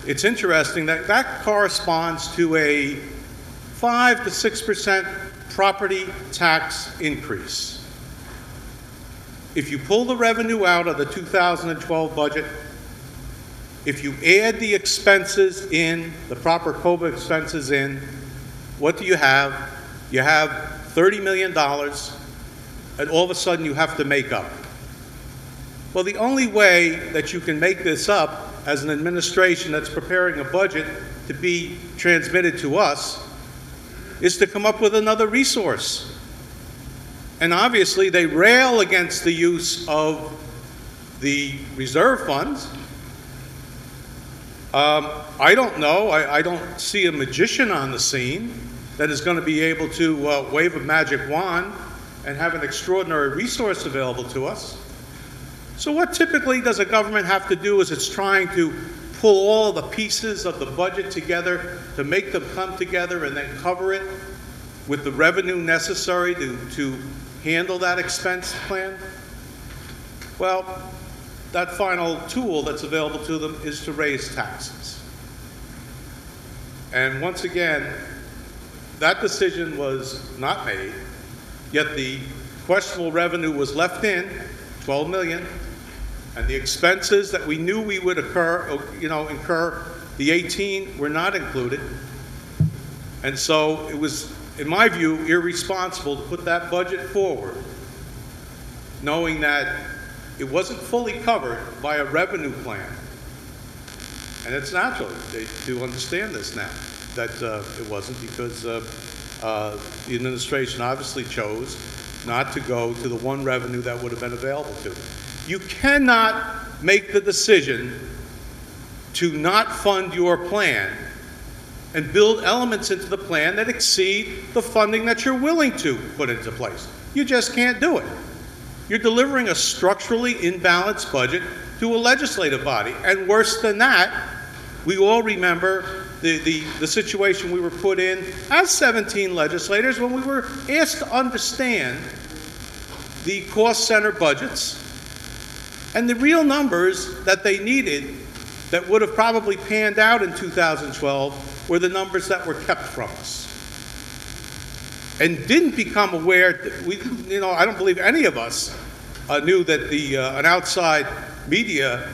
it's interesting that that corresponds to a 5 to 6% property tax increase. If you pull the revenue out of the 2012 budget, if you add the expenses in, the proper COBA expenses in, what do you have? You have $30 million, and all of a sudden you have to make up. Well, the only way that you can make this up as an administration that's preparing a budget to be transmitted to us is to come up with another resource. And obviously, they rail against the use of the reserve funds. I don't know. I don't see a magician on the scene that is going to be able to wave a magic wand and have an extraordinary resource available to us. So what typically does a government have to do as it's trying to pull all the pieces of the budget together to make them come together and then cover it with the revenue necessary to handle that expense plan? Well, that final tool that's available to them is to raise taxes. And once again, that decision was not made, yet the questionable revenue was left in, $12 million, and the expenses that we knew we would incur, the 18 were not included. And so it was, in my view, irresponsible to put that budget forward, knowing that it wasn't fully covered by a revenue plan. And it's natural to understand this now, that it wasn't, because the administration obviously chose not to go to the one revenue that would have been available to them. You cannot make the decision to not fund your plan and build elements into the plan that exceed the funding that you're willing to put into place. You just can't do it. You're delivering a structurally imbalanced budget to a legislative body. And worse than that, we all remember the situation we were put in as 17 legislators when we were asked to understand the cost center budgets and the real numbers that they needed that would have probably panned out in 2012 were the numbers that were kept from us. And didn't become aware, I don't believe any of us knew that an outside media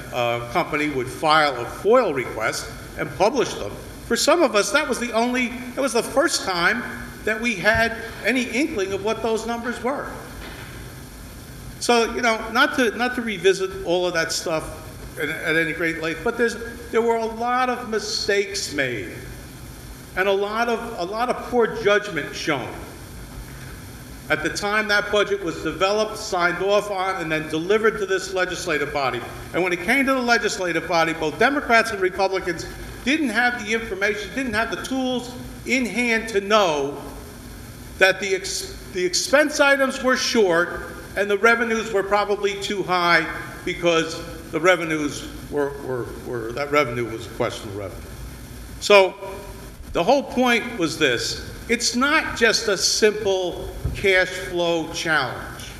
company would file a FOIL request and publish them. For some of us, that was the first time that we had any inkling of what those numbers were. So, not to revisit all of that stuff at any great length, but there were a lot of mistakes made and a lot of poor judgment shown at the time that budget was developed, signed off on, and then delivered to this legislative body. And when it came to the legislative body, both Democrats and Republicans didn't have the information, didn't have the tools in hand to know that the expense items were short and the revenues were probably too high, because the revenues that revenue was questionable revenue. So the whole point was this: it's not just a simple cash flow challenge.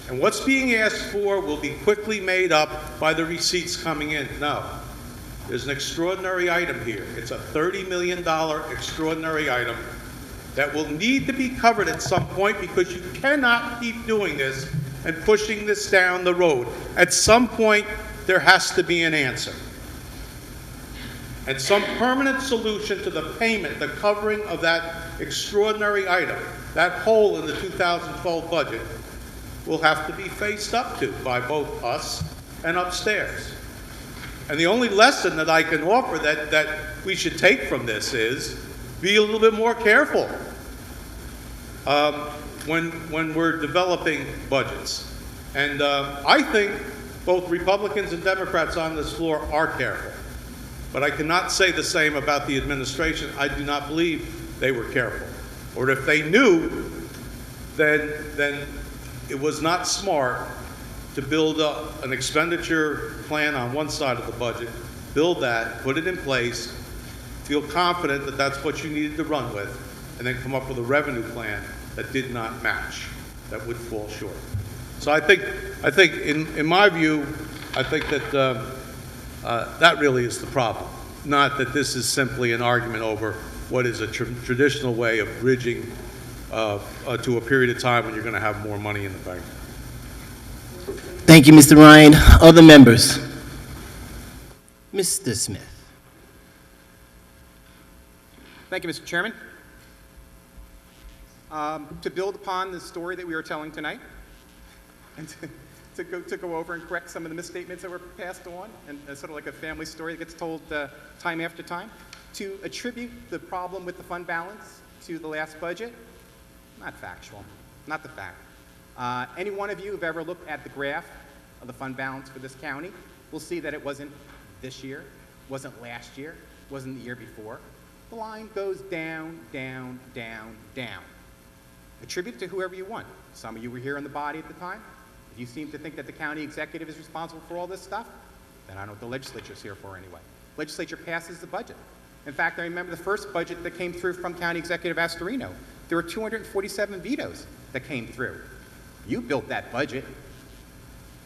And what's being asked for will be quickly made up by the receipts coming in. No. There's an extraordinary item here. It's a $30 million extraordinary item that will need to be covered at some point, because you cannot keep doing this and pushing this down the road. At some point, there has to be an answer. And some permanent solution to the payment, the covering of that extraordinary item, that hole in the 2012 budget, will have to be faced up to by both us and upstairs. And the only lesson that I can offer that we should take from this is be a little bit more careful when we're developing budgets. And I think both Republicans and Democrats on this floor are careful. But I cannot say the same about the administration. I do not believe they were careful. Or if they knew, then it was not smart to build up an expenditure plan on one side of the budget, build that, put it in place, feel confident that that's what you needed to run with, and then come up with a revenue plan that did not match, that would fall short. So I think in my view, I think that that really is the problem, not that this is simply an argument over what is a traditional way of bridging to a period of time when you're going to have more money in the bank. Thank you, Mr. Ryan. Other members? Mr. Smith. Thank you, Mr. Chairman. To build upon the story that we were telling tonight, and to go over and correct some of the misstatements that were passed on, and sort of like a family story that gets told time after time, to attribute the problem with the fund balance to the last budget, not factual, not the fact. Any one of you who've ever looked at the graph of the fund balance for this county will see that it wasn't this year, wasn't last year, wasn't the year before. The line goes down, down, down, down. Attribute it to whoever you want. Some of you were here in the body at the time. If you seem to think that the county executive is responsible for all this stuff, then I don't know what the legislature's here for anyway. Legislature passes the budget. In fact, I remember the first budget that came through from County Executive Astorino. There were 247 vetoes that came through. You built that budget.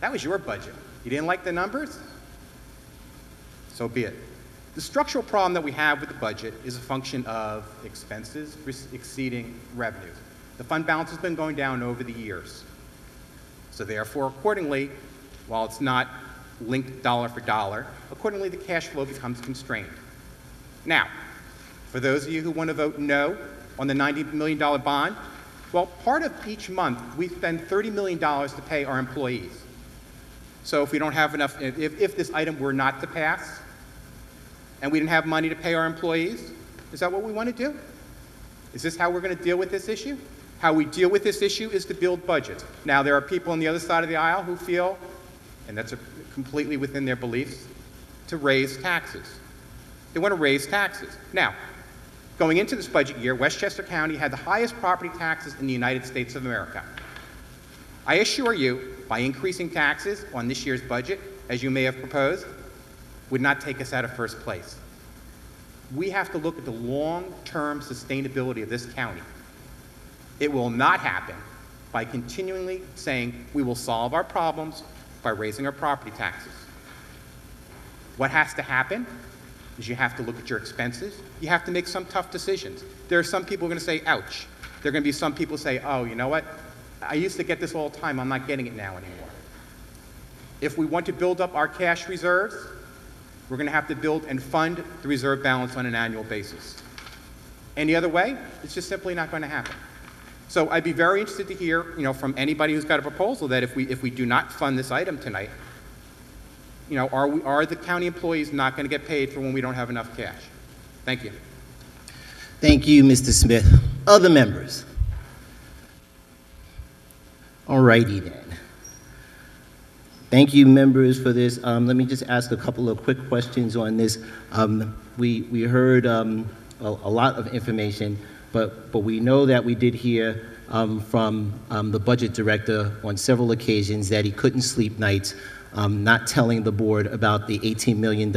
That was your budget. You didn't like the numbers? So be it. The structural problem that we have with the budget is a function of expenses exceeding revenues. The fund balance has been going down over the years. So therefore, accordingly, while it's not linked dollar for dollar, accordingly the cash flow becomes constrained. Now, for those of you who want to vote no on the $90 million bond, well, part of each month we spend $30 million to pay our employees. So if we don't have enough, if this item were not to pass, and we didn't have money to pay our employees, is that what we want to do? Is this how we're going to deal with this issue? How we deal with this issue is to build budgets. Now, there are people on the other side of the aisle who feel, and that's completely within their beliefs, to raise taxes. They want to raise taxes. Now, going into this budget year, Westchester County had the highest property taxes in the United States of America. I assure you, by increasing taxes on this year's budget, as you may have proposed, would not take us out of first place. We have to look at the long-term sustainability of this county. It will not happen by continually saying we will solve our problems by raising our property taxes. What has to happen is you have to look at your expenses. You have to make some tough decisions. There are some people who are going to say, ouch. There are going to be some people who say, oh, you know what? I used to get this all the time. I'm not getting it now anymore. If we want to build up our cash reserves, we're going to have to build and fund the reserve balance on an annual basis. Any other way, it's just simply not going to happen. So I'd be very interested to hear, from anybody who's got a proposal that if we do not fund this item tonight, are the county employees not going to get paid for when we don't have enough cash? Thank you. Thank you, Mr. Smith. Other members? All righty then. Thank you, members, for this. Let me just ask a couple of quick questions on this. We heard a lot of information, but we know that we did hear from the budget director on several occasions that he couldn't sleep nights, not telling the board about the $18 million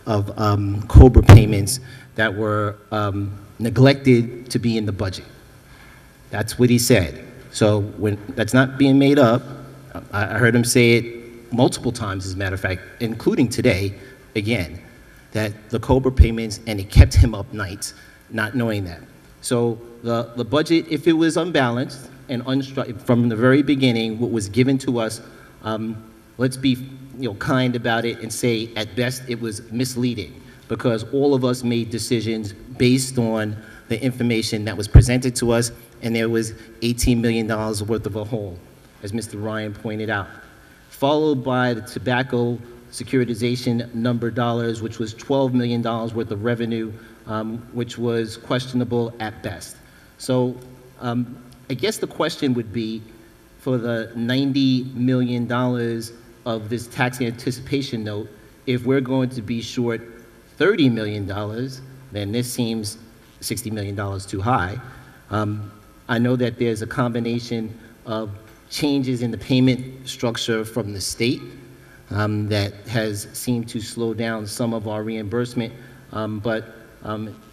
of COBRA payments that were neglected to be in the budget. That's what he said. So when that's not being made up, I heard him say it multiple times, as a matter of fact, including today, again, that the COBRA payments, and it kept him up nights, not knowing that. So the budget, if it was unbalanced and from the very beginning, what was given to us, let's be kind about it and say, at best, it was misleading, because all of us made decisions based on the information that was presented to us, and there was $18 million worth of a hole, as Mr. Ryan pointed out, followed by the tobacco securitization number dollars, which was $12 million worth of revenue, which was questionable at best. So I guess the question would be, for the $90 million of this tax anticipation note, if we're going to be short $30 million, then this seems $60 million too high. I know that there's a combination of changes in the payment structure from the state that has seemed to slow down some of our reimbursement.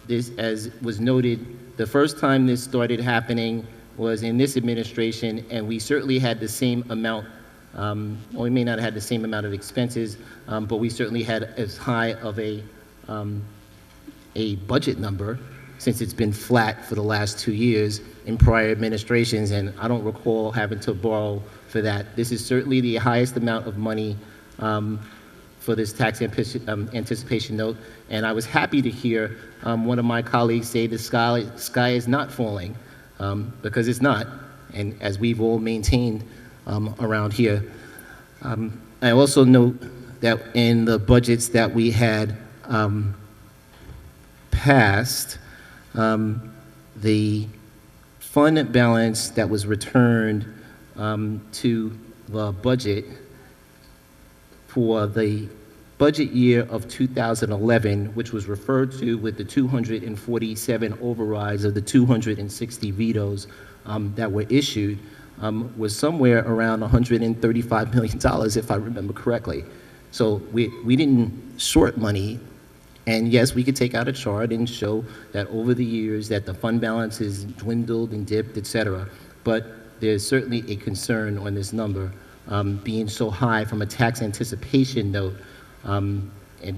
This, as was noted, the first time this started happening was in this administration, and we certainly had the same amount, or we may not have had the same amount of expenses, but we certainly had as high of a budget number, since it's been flat for the last 2 years in prior administrations, and I don't recall having to borrow for that. This is certainly the highest amount of money for this tax anticipation note, and I was happy to hear one of my colleagues say the sky is not falling, because it's not, and as we've all maintained around here. I also note that in the budgets that we had passed, the fund balance that was returned to the budget for the budget year of 2011, which was referred to with the 247 overrides of the 260 vetoes that were issued, was somewhere around $135 million, if I remember correctly. So we didn't short money. And yes, we could take out a chart and show that over the years that the fund balance has dwindled and dipped, et cetera. But there's certainly a concern on this number being so high from a tax anticipation note. And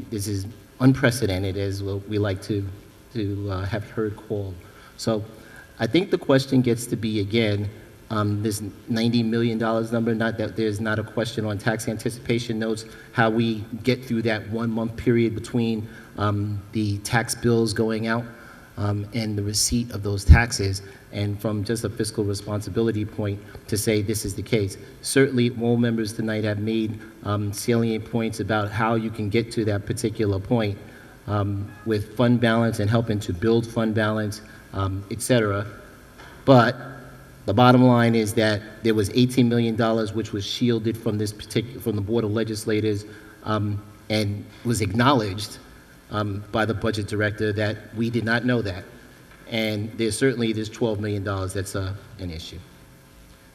this is unprecedented, as we like to have heard called. So I think the question gets to be, again, this $90 million number, not that there's not a question on tax anticipation notes, how we get through that 1 month period between the tax bills going out and the receipt of those taxes, and from just a fiscal responsibility point to say this is the case. Certainly, all members tonight have made salient points about how you can get to that particular point with fund balance and helping to build fund balance, et cetera. But the bottom line is that there was $18 million which was shielded from this from the Board of Legislators and was acknowledged by the budget director that we did not know that. And there's certainly this $12 million that's an issue.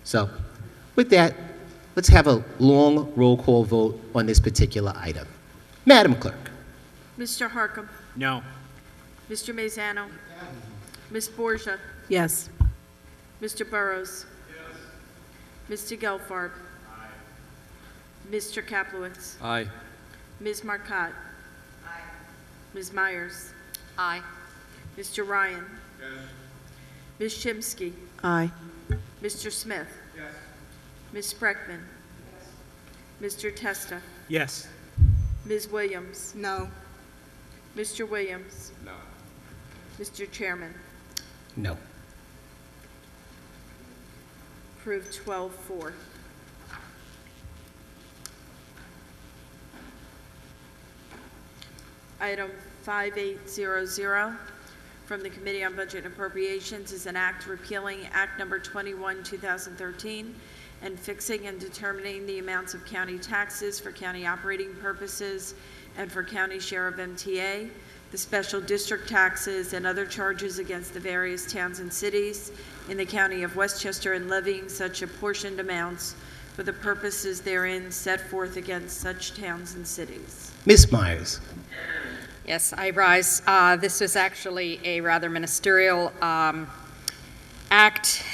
So with that, let's have a long roll call vote on this particular item. Madam Clerk. Mr. Harkam. No. Mr. Mazzano. Ms. Borgia. Yes. Mr. Burrows. Yes. Mr. Gelfarb. Aye. Mr. Kaplowitz. Aye. Ms. Marcotte. Aye. Ms. Myers. Aye. Mr. Ryan. Yes. Ms. Shimsky. Aye. Mr. Smith. Yes. Ms. Spreckman. Yes. Mr. Testa. Yes. Ms. Williams. No. Mr. Williams. No. Mr. Chairman. No. Approved 12-4. Item 5800 from the Committee on Budget and Appropriations is an act repealing Act Number 21, 2013, and fixing and determining the amounts of county taxes for county operating purposes and for county share of MTA, the special district taxes, and other charges against the various towns and cities in the county of Westchester, and levying such apportioned amounts for the purposes therein set forth against such towns and cities. Ms. Myers. Yes, I rise. This was actually a rather ministerial act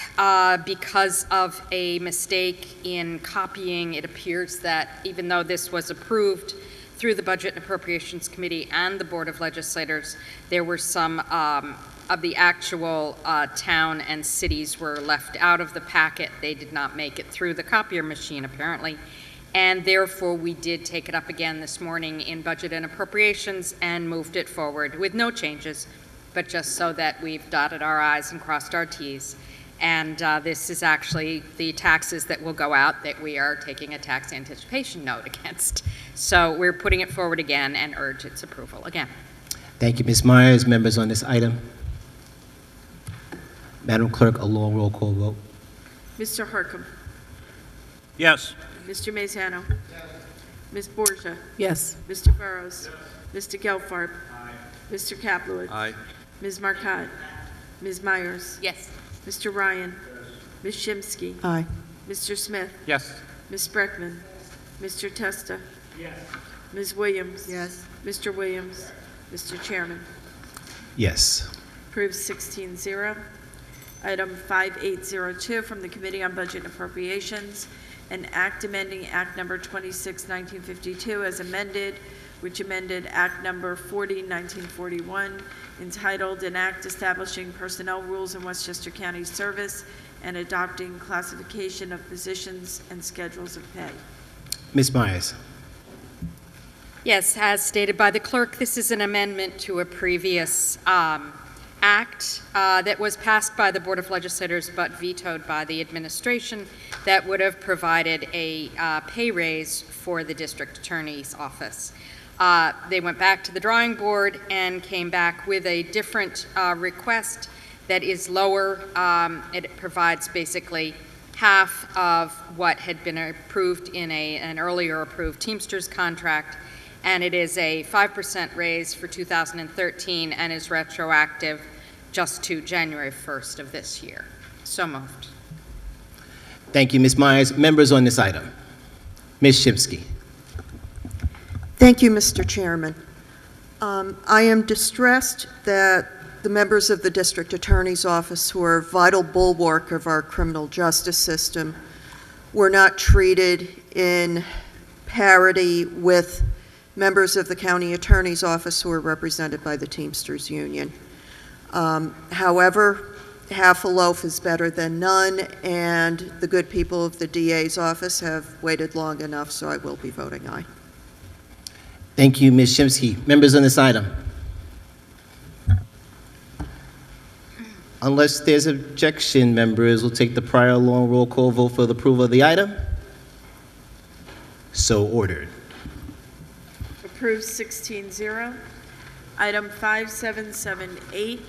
because of a mistake in copying. It appears that even though this was approved through the Budget and Appropriations Committee and the Board of Legislators, there were some of the actual town and cities were left out of the packet. They did not make it through the copier machine, apparently. And therefore, we did take it up again this morning in Budget and Appropriations and moved it forward with no changes, but just so that we've dotted our I's and crossed our T's. And this is actually the taxes that will go out that we are taking a tax anticipation note against. So we're putting it forward again and urge its approval again. Thank you, Ms. Myers. Members on this item. Madam Clerk, a long roll call vote. Mr. Harkam. Yes. Mr. Mazzano. Yes. Ms. Borgia. Yes. Mr. Burrows. Yes. Mr. Gelfarb. Aye. Mr. Kaplowitz. Aye. Ms. Marcotte. Ms. Myers. Yes. Mr. Ryan. Yes. Ms. Shimsky. Aye. Mr. Smith? Yes. Ms. Breckman? Mr. Testa? Yes. Ms. Williams? Yes. Mr. Williams? Mr. Chairman? Yes. Approved 16-0. Item 5802 from the Committee on Budget and Appropriations, an act amending Act Number 26, 1952 as amended, which amended Act Number 40, 1941, entitled An Act Establishing Personnel Rules in Westchester County Service and adopting classification of positions and schedules of pay. Ms. Myers. Yes, as stated by the clerk, this is an amendment to a previous act that was passed by the Board of Legislators but vetoed by the administration that would have provided a pay raise for the district attorney's office. They went back to the drawing board and came back with a different request that is lower. It provides basically half of what had been approved in an earlier approved Teamsters contract, and it is a 5% raise for 2013 and is retroactive just to January 1st of this year. So moved. Thank you, Ms. Myers. Members on this item. Ms. Shimsky. Thank you, Mr. Chairman. I am distressed that the members of the District Attorney's Office, who are a vital bulwark of our criminal justice system, were not treated in parity with members of the County Attorney's Office who are represented by the Teamsters Union. However, half a loaf is better than none, and the good people of the DA's office have waited long enough, so I will be voting aye. Thank you, Ms. Shimsky. Members on this item. Unless there's objection, members will take the prior long roll call vote for the approval of the item. So ordered. Approved 16-0. Item 5778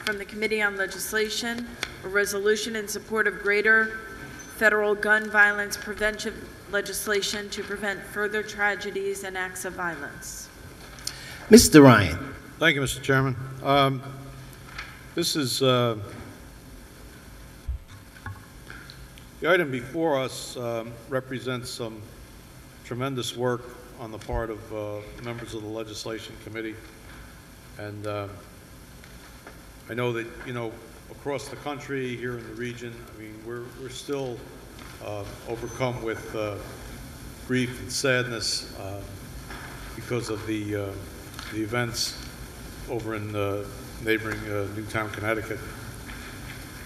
from the Committee on Legislation, a resolution in support of greater federal gun violence prevention legislation to prevent further tragedies and acts of violence. Mr. Ryan. Thank you, Mr. Chairman. This is the item before us represents some tremendous work on the part of members of the Legislation Committee, and I know that, you know, across the country, here in the region, I mean, we're still overcome with grief and sadness because of the events over in neighboring Newtown, Connecticut.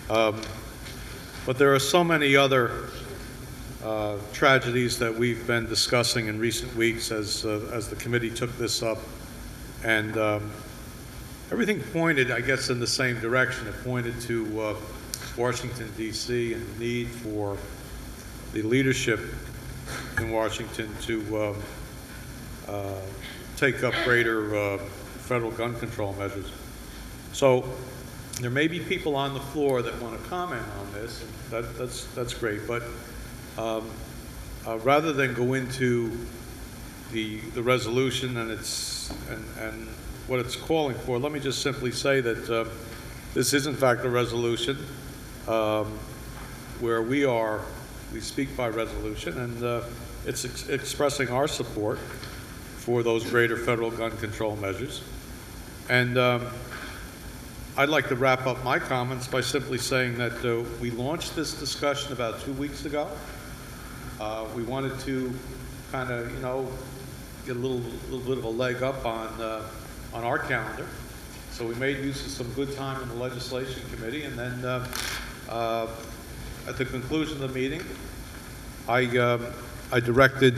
But there are so many other tragedies that we've been discussing in recent weeks as the committee took this up, and everything pointed, I guess, in the same direction. It pointed to Washington, D.C. and the need for the leadership in Washington to take up greater federal gun control measures. So there may be people on the floor that want to comment on this, and that's great, but rather than go into the resolution and and what it's calling for, let me just simply say that this is in fact a resolution where we speak by resolution, and it's expressing our support for those greater federal gun control measures. And I'd like to wrap up my comments by simply saying that we launched this discussion about 2 weeks ago. We wanted to kind of, you know, get a little bit of a leg up on our calendar. So we made use of some good time in the Legislation Committee, and then at the conclusion of the meeting, I directed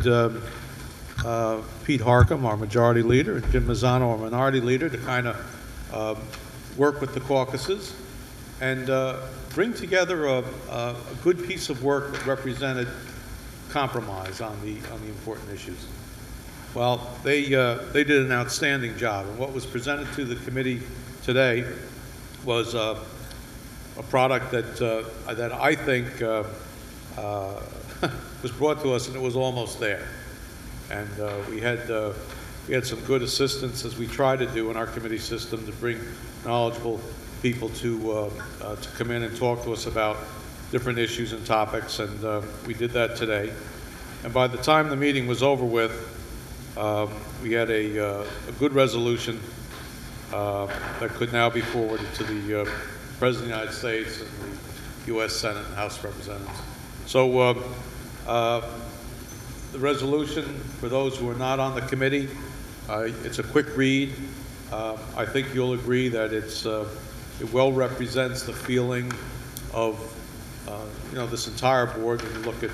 Pete Harcum, our Majority Leader, and Jim Mazzano, our Minority Leader, to kind of work with the caucuses and bring together a good piece of work that represented compromise on the important issues. Well, they did an outstanding job, and what was presented to the committee today was a product that I think was brought to us, and it was almost there. And we had some good assistance, as we try to do in our committee system, to bring knowledgeable people to come in and talk to us about different issues and topics, and we did that today. And by the time the meeting was over with, we had a good resolution that could now be forwarded to the President of the United States and the U.S. Senate and House of Representatives. So the resolution, for those who are not on the committee, it's a quick read. I think you'll agree that it well represents the feeling of this entire board when you look at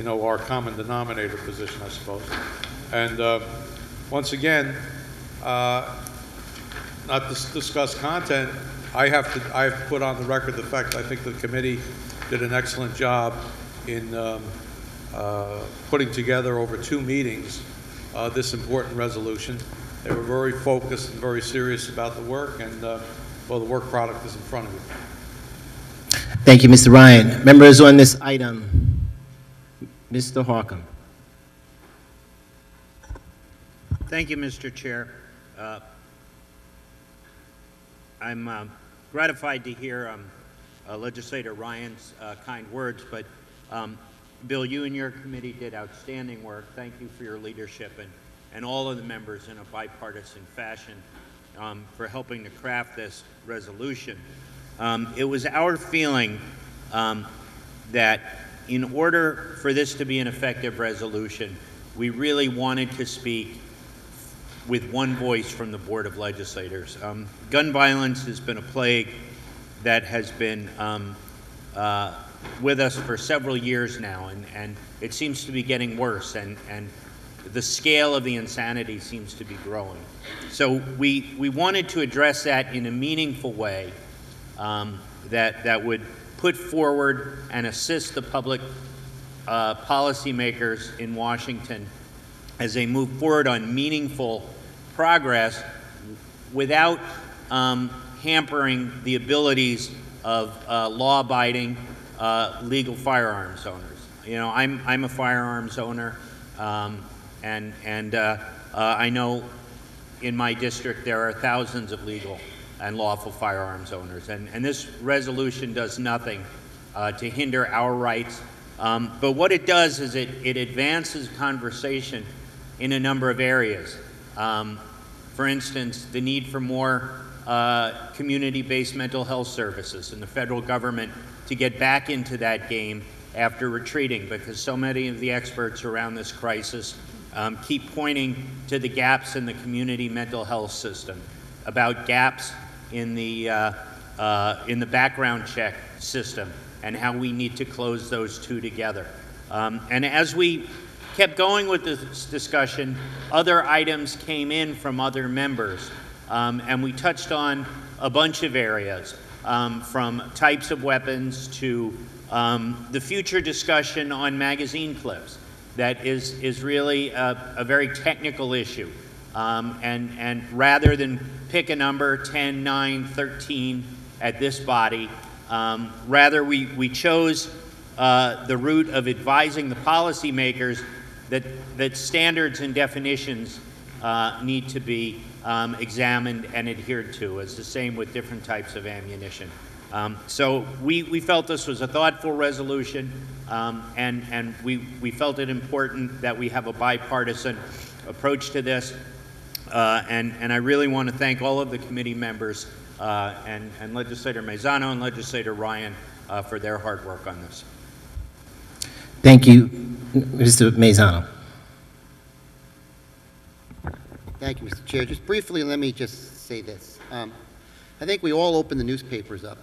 our common denominator position, I suppose. And once again, not to discuss content, I have put on the record the fact that I think the committee did an excellent job in putting together over 2 meetings this important resolution. They were very focused and very serious about the work, and well, the work product is in front of you. Thank you, Mr. Ryan. Members on this item, Mr. Harcum. Thank you, Mr. Chair. I'm gratified to hear Legislator Ryan's kind words, but Bill, you and your committee did outstanding work. Thank you for your leadership, and all of the members in a bipartisan fashion for helping to craft this resolution. It was our feeling that in order for this to be an effective resolution, we really wanted to speak with one voice from the Board of Legislators. Gun violence has been a plague that has been with us for several years now, and it seems to be getting worse, and the scale of the insanity seems to be growing. So we wanted to address that in a meaningful way that would put forward and assist the public policymakers in Washington as they move forward on meaningful progress without hampering the abilities of law-abiding legal firearms owners. You know, I'm a firearms owner, and I know in my district there are thousands of legal and lawful firearms owners, and this resolution does nothing to hinder our rights, but what it does is it advances conversation in a number of areas. For instance, the need for more community-based mental health services and the federal government to get back into that game after retreating, because so many of the experts around this crisis keep pointing to the gaps in the community mental health system, about gaps in the background check system, and how we need to close those two together. And as we kept going with this discussion, other items came in from other members, and we touched on a bunch of areas, from types of weapons to the future discussion on magazine clips. That is really a very technical issue, and rather than pick a number, 10, 9, 13 at this body, rather we chose the route of advising the policymakers that standards and definitions need to be examined and adhered to. It's the same with different types of ammunition. So we felt this was a thoughtful resolution, and we felt it important that we have a bipartisan approach to this. And I really want to thank all of the committee members and Legislator Maisano and Legislator Ryan for their hard work on this. Thank you, Mr. Maisano. Thank you, Mr. Chair. Just briefly, let me just say this. I think we all open the newspapers up,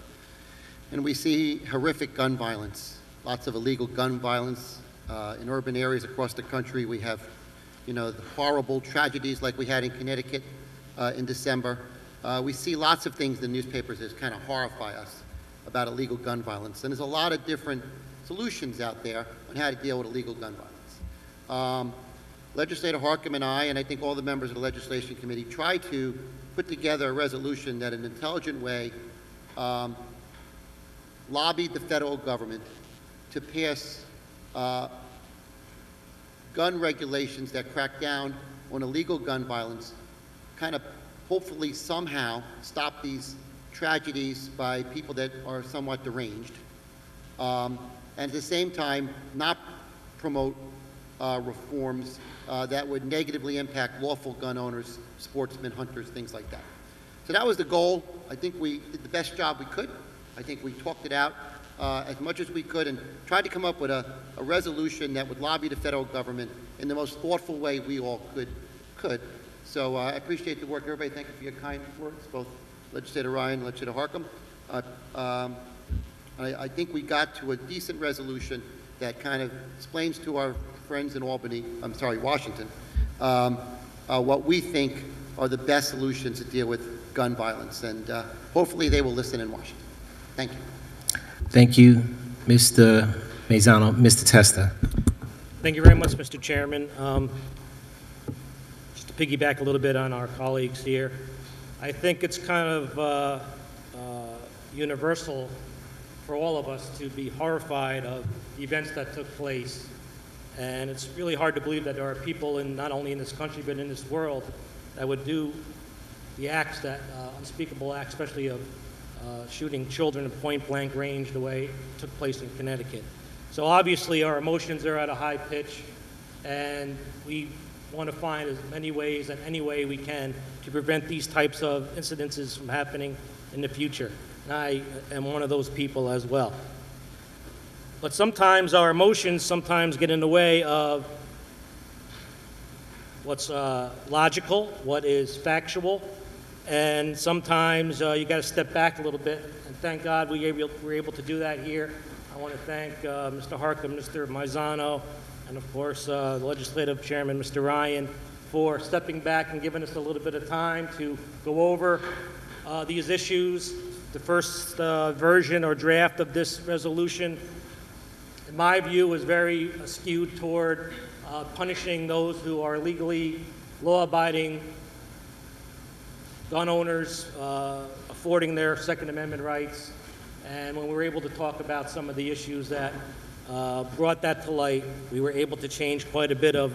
and we see horrific gun violence, lots of illegal gun violence in urban areas across the country. We have, the horrible tragedies like we had in Connecticut in December. We see lots of things in the newspapers that kind of horrify us about illegal gun violence, and there's a lot of different solutions out there on how to deal with illegal gun violence. Legislator Harcum and I think all the members of the Legislation Committee, try to put together a resolution that in an intelligent way lobbied the federal government to pass gun regulations that crack down on illegal gun violence, kind of hopefully somehow stop these tragedies by people that are somewhat deranged. and at the same time not promote reforms that would negatively impact lawful gun owners, sportsmen, hunters, things like that. So that was the goal. I think we did the best job we could. I think we talked it out as much as we could and tried to come up with a resolution that would lobby the federal government in the most thoughtful way we all could. So I appreciate the work, everybody. Thank you for your kind words, both Legislator Ryan and Legislator Harcum. I think we got to a decent resolution that kind of explains to our friends in Washington, what we think are the best solutions to deal with gun violence. And hopefully they will listen in Washington. Thank you. Thank you, Mr. Mazzano. Mr. Testa. Thank you very much, Mr. Chairman. Just to piggyback a little bit on our colleagues here, I think it's kind of universal for all of us to be horrified of the events that took place. And it's really hard to believe that there are people not only in this country but in this world that would do the acts, that unspeakable acts, especially of shooting children at point-blank range the way it took place in Connecticut. So obviously our emotions are at a high pitch, and we want to find as many ways and any way we can to prevent these types of incidences from happening in the future. And I am one of those people as well. But sometimes our emotions get in the way of what's logical, what is factual, and sometimes you got to step back a little bit, and thank God we were able to do that here. I want to thank Mr. Harcum, Mr. Mazzano, and of course the Legislative Chairman, Mr. Ryan, for stepping back and giving us a little bit of time to go over these issues. The first version or draft of this resolution, in my view, was very skewed toward punishing those who are legally law-abiding gun owners, affording their Second Amendment rights. And when we were able to talk about some of the issues that brought that to light, we were able to change quite a bit of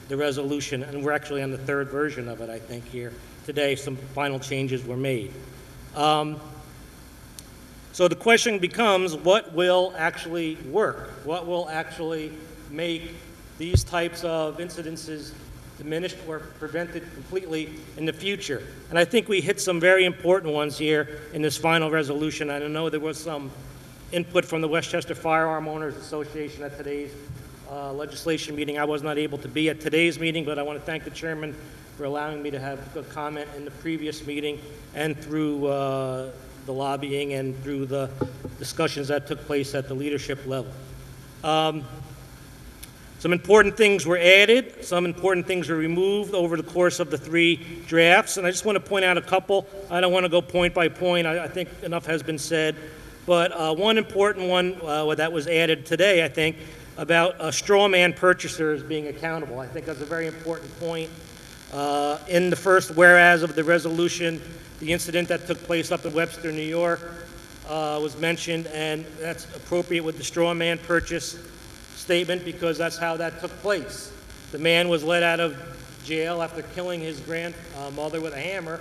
the resolution. And we're actually on the third version of it, I think, here today. Some final changes were made. So the question becomes, what will actually work? What will actually make these types of incidences diminished or prevented completely in the future? And I think we hit some very important ones here in this final resolution. I know there was some input from the Westchester Firearm Owners Association at today's legislation meeting. I was not able to be at today's meeting, but I want to thank the chairman for allowing me to have a comment in the previous meeting and through the lobbying and through the discussions that took place at the leadership level. Some important things were added, some important things were removed over the course of the three drafts, and I just want to point out a couple. I don't want to go point by point. I think enough has been said. But one important one that was added today, I think, about straw man purchasers being accountable. I think that's a very important point. In the first whereas of the resolution, the incident that took place up in Webster, New York, was mentioned, and that's appropriate with the straw man purchase statement because that's how that took place. The man was let out of jail after killing his grandmother with a hammer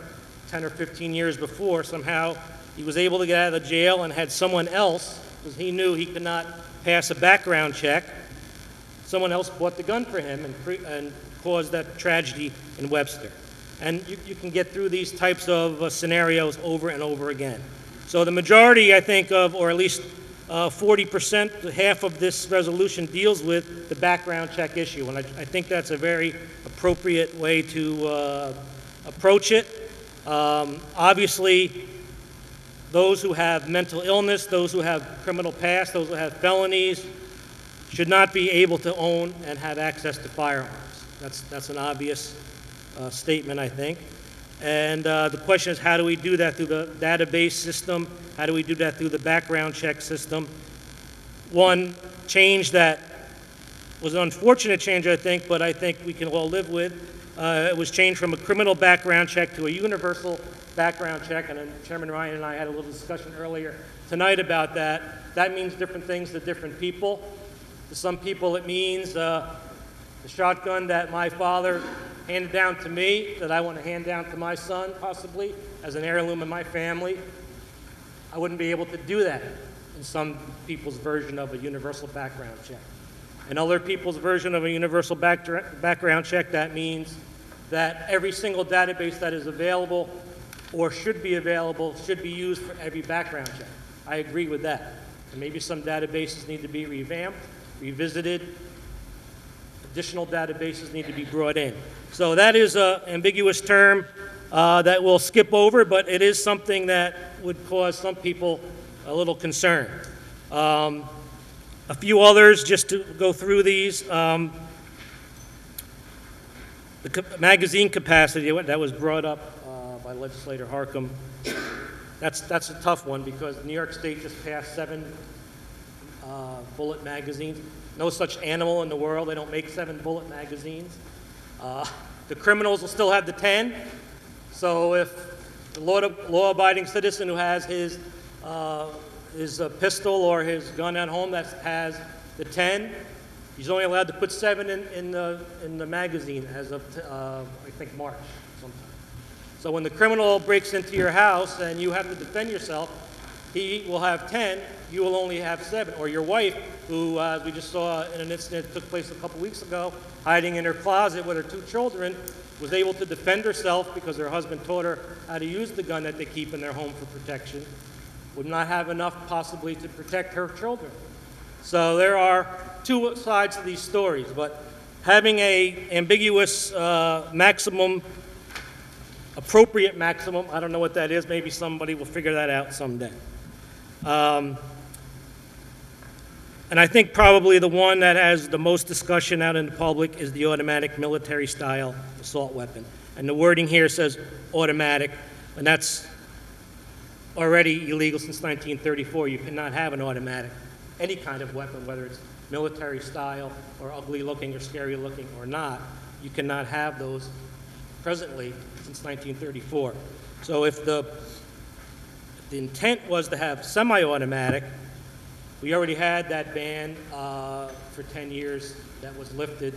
10 or 15 years before. Somehow he was able to get out of the jail and had someone else, because he knew he could not pass a background check, someone else bought the gun for him and caused that tragedy in Webster. And you can get through these types of scenarios over and over again. So the majority, I think, or at least 40%, half of this resolution deals with the background check issue. And I think that's a very appropriate way to approach it. Obviously, those who have mental illness, those who have criminal past, those who have felonies, should not be able to own and have access to firearms. That's an obvious statement, I think. And the question is, how do we do that through the database system? How do we do that through the background check system? One change that was an unfortunate change, I think, but I think we can all live with, it was changed from a criminal background check to a universal background check, and Chairman Ryan and I had a little discussion earlier tonight about that. That means different things to different people. To some people it means the shotgun that my father handed down to me, that I want to hand down to my son, possibly, as an heirloom in my family. I wouldn't be able to do that. in some people's version of a universal background check. In other people's version of a universal background check, that means that every single database that is available or should be available should be used for every background check. I agree with that. And maybe some databases need to be revamped, revisited. Additional databases need to be brought in. So that is an ambiguous term that we'll skip over, but it is something that would cause some people a little concern. A few others, just to go through these. The magazine capacity that was brought up by Legislator Harcum, that's a tough one because New York State just passed 7 bullet magazines. No such animal in the world. They don't make 7 bullet magazines. The criminals will still have the 10. So if the law-abiding citizen who has his pistol or his gun at home that has the 10, he's only allowed to put 7 in the magazine as of, I think, March sometime. So when the criminal breaks into your house and you have to defend yourself, he will have 10, you will only have 7. Or your wife, who we just saw in an incident that took place a couple weeks ago, hiding in her closet with her 2 children, was able to defend herself because her husband taught her how to use the gun that they keep in their home for protection, would not have enough possibly to protect her children. So there are 2 sides to these stories, but having a ambiguous maximum, appropriate maximum, I don't know what that is, maybe somebody will figure that out someday. And I think probably the one that has the most discussion out in the public is the automatic military-style assault weapon. And the wording here says automatic, and that's already illegal since 1934. You cannot have an automatic, any kind of weapon, whether it's military-style or ugly-looking or scary-looking or not. You cannot have those presently since 1934. So if the intent was to have semi-automatic, we already had that ban for 10 years that was lifted,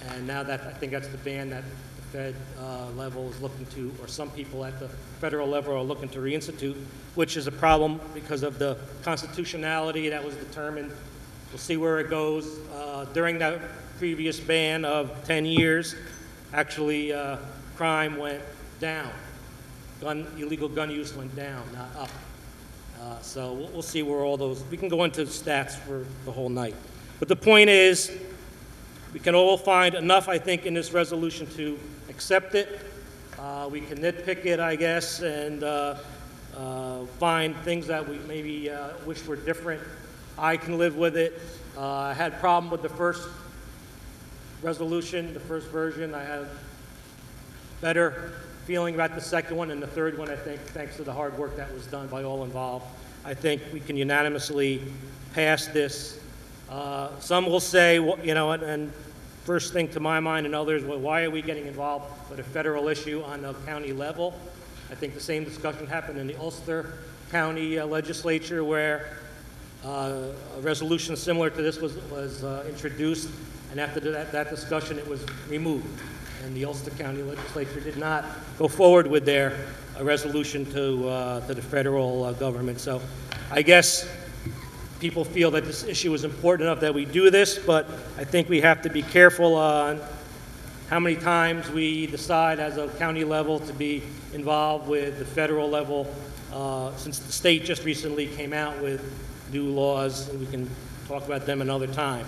and now that I think that's the ban that the Fed level is looking to, or some people at the federal level are looking to reinstitute, which is a problem because of the constitutionality that was determined. We'll see where it goes. During that previous ban of 10 years, actually crime went down. Illegal gun use went down, not up. So we'll see where all those, we can go into stats for the whole night. But the point is, we can all find enough, I think, in this resolution to accept it. We can nitpick it, I guess, and find things that we maybe wish were different. I can live with it. I had a problem with the first resolution, the first version. I had a better feeling about the second one, and the third one, I think, thanks to the hard work that was done by all involved, I think we can unanimously pass this. Some will say, you know, and first thing to my mind and others, well, why are we getting involved with a federal issue on the county level? I think the same discussion happened in the Ulster County legislature where a resolution similar to this was introduced, and after that discussion, it was removed. And the Ulster County legislature did not go forward with their resolution to the federal government. So I guess people feel that this issue is important enough that we do this, but I think we have to be careful on how many times we decide as a county level to be involved with the federal level, since the state just recently came out with new laws, and we can talk about them another time.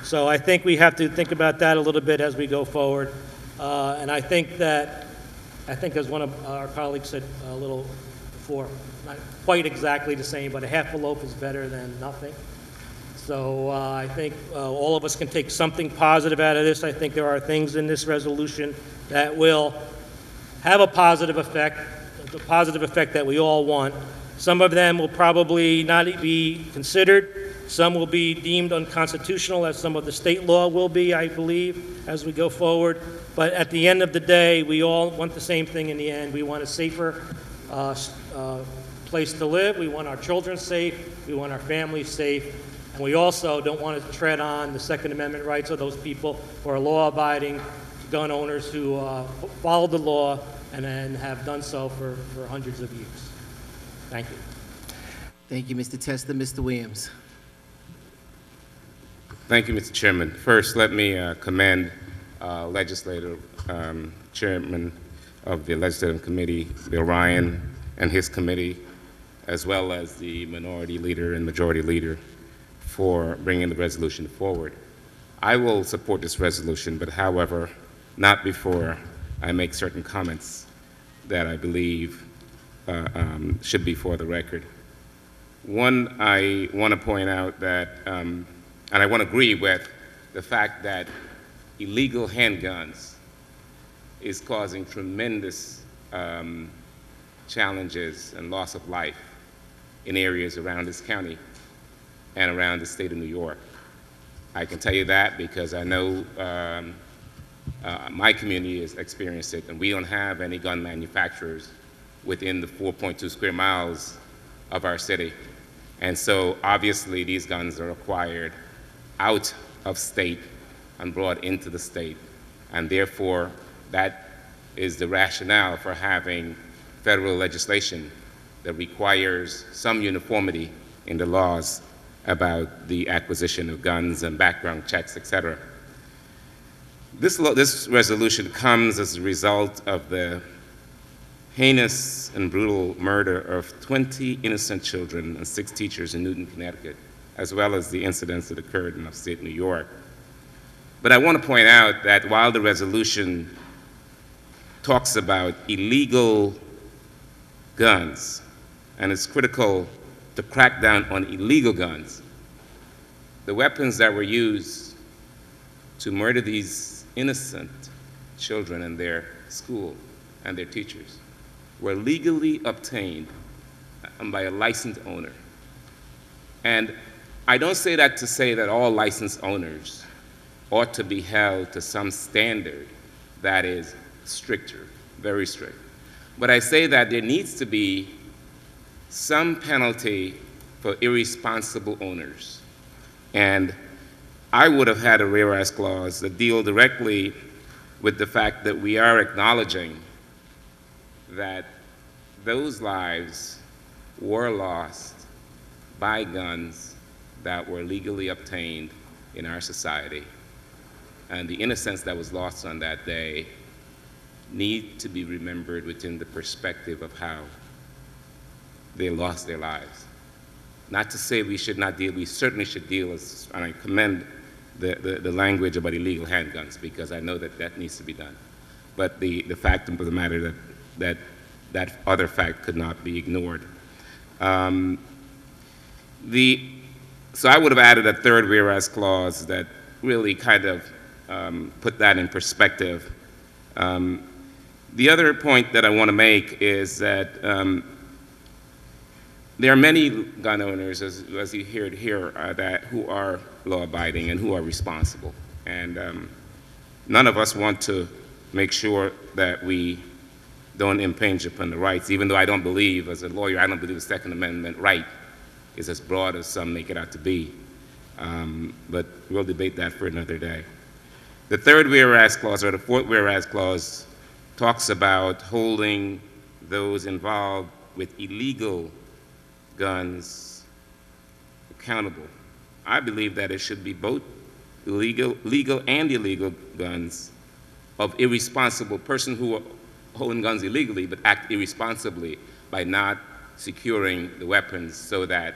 So I think we have to think about that a little bit as we go forward. And I think as one of our colleagues said a little before, not quite exactly the same, but a half a loaf is better than nothing. So I think all of us can take something positive out of this. I think there are things in this resolution that will have a positive effect, the positive effect that we all want. Some of them will probably not be considered. Some will be deemed unconstitutional, as some of the state law will be, I believe, as we go forward. But at the end of the day, we all want the same thing in the end. We want a safer place to live. We want our children safe. We want our families safe. And we also don't want to tread on the Second Amendment rights of those people who are law-abiding gun owners who follow the law and have done so for hundreds of years. Thank you. Thank you, Mr. Testa. Mr. Williams. Thank you, Mr. Chairman. First, let me commend Chairman of the Legislative Committee, Bill Ryan, and his committee, as well as the Minority Leader and Majority Leader for bringing the resolution forward. I will support this resolution, but however, not before I make certain comments that I believe should be for the record. One, I want to point out that, and I want to agree with the fact that illegal handguns is causing tremendous challenges and loss of life in areas around this county and around the state of New York. I can tell you that because I know my community has experienced it, and we don't have any gun manufacturers within the 4.2 square miles of our city. And so obviously these guns are acquired out of state and brought into the state. And therefore, that is the rationale for having federal legislation that requires some uniformity in the laws about the acquisition of guns and background checks, et cetera. This resolution comes as a result of the heinous and brutal murder of 20 innocent children and 6 teachers in Newton, Connecticut, as well as the incidents that occurred in upstate New York. But I want to point out that while the resolution talks about illegal guns, and it's critical to crack down on illegal guns, the weapons that were used to murder these innocent children in their school and their teachers were legally obtained by a licensed owner. And I don't say that to say that all licensed owners ought to be held to some standard that is stricter, very strict. But I say that there needs to be some penalty for irresponsible owners. And I would have had a whereas clause that deal directly with the fact that we are acknowledging that those lives were lost by guns that were legally obtained in our society. And the innocence that was lost on that day need to be remembered within the perspective of how they lost their lives. Not to say we should not deal, we certainly should deal, and I commend the language about illegal handguns because I know that that needs to be done. But the fact of the matter that other fact could not be ignored. So I would have added a third whereas clause that really kind of put that in perspective. The other point that I want to make is that there are many gun owners, as you heard here, who are law-abiding and who are responsible. And none of us want to make sure that we don't impinge upon the rights, even though I don't believe, as a lawyer, I don't believe the Second Amendment right is as broad as some make it out to be. But we'll debate that for another day. The third whereas clause, or the fourth whereas clause, talks about holding those involved with illegal guns accountable. I believe that it should be both legal and illegal guns of irresponsible person who are holding guns illegally but act irresponsibly by not securing the weapons so that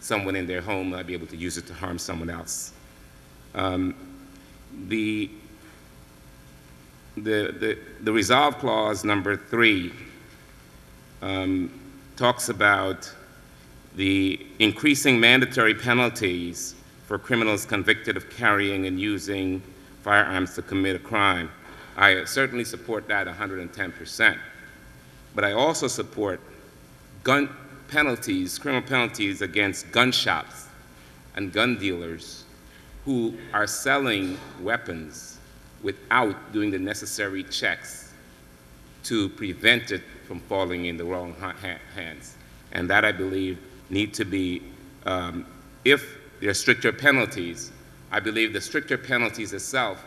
someone in their home might be able to use it to harm someone else. The resolve clause number 3 talks about the increasing mandatory penalties for criminals convicted of carrying and using firearms to commit a crime. I certainly support that 110%. But I also support gun penalties, criminal penalties against gun shops and gun dealers who are selling weapons without doing the necessary checks to prevent it from falling in the wrong hands. And that, I believe, need to be, if there are stricter penalties, I believe the stricter penalties itself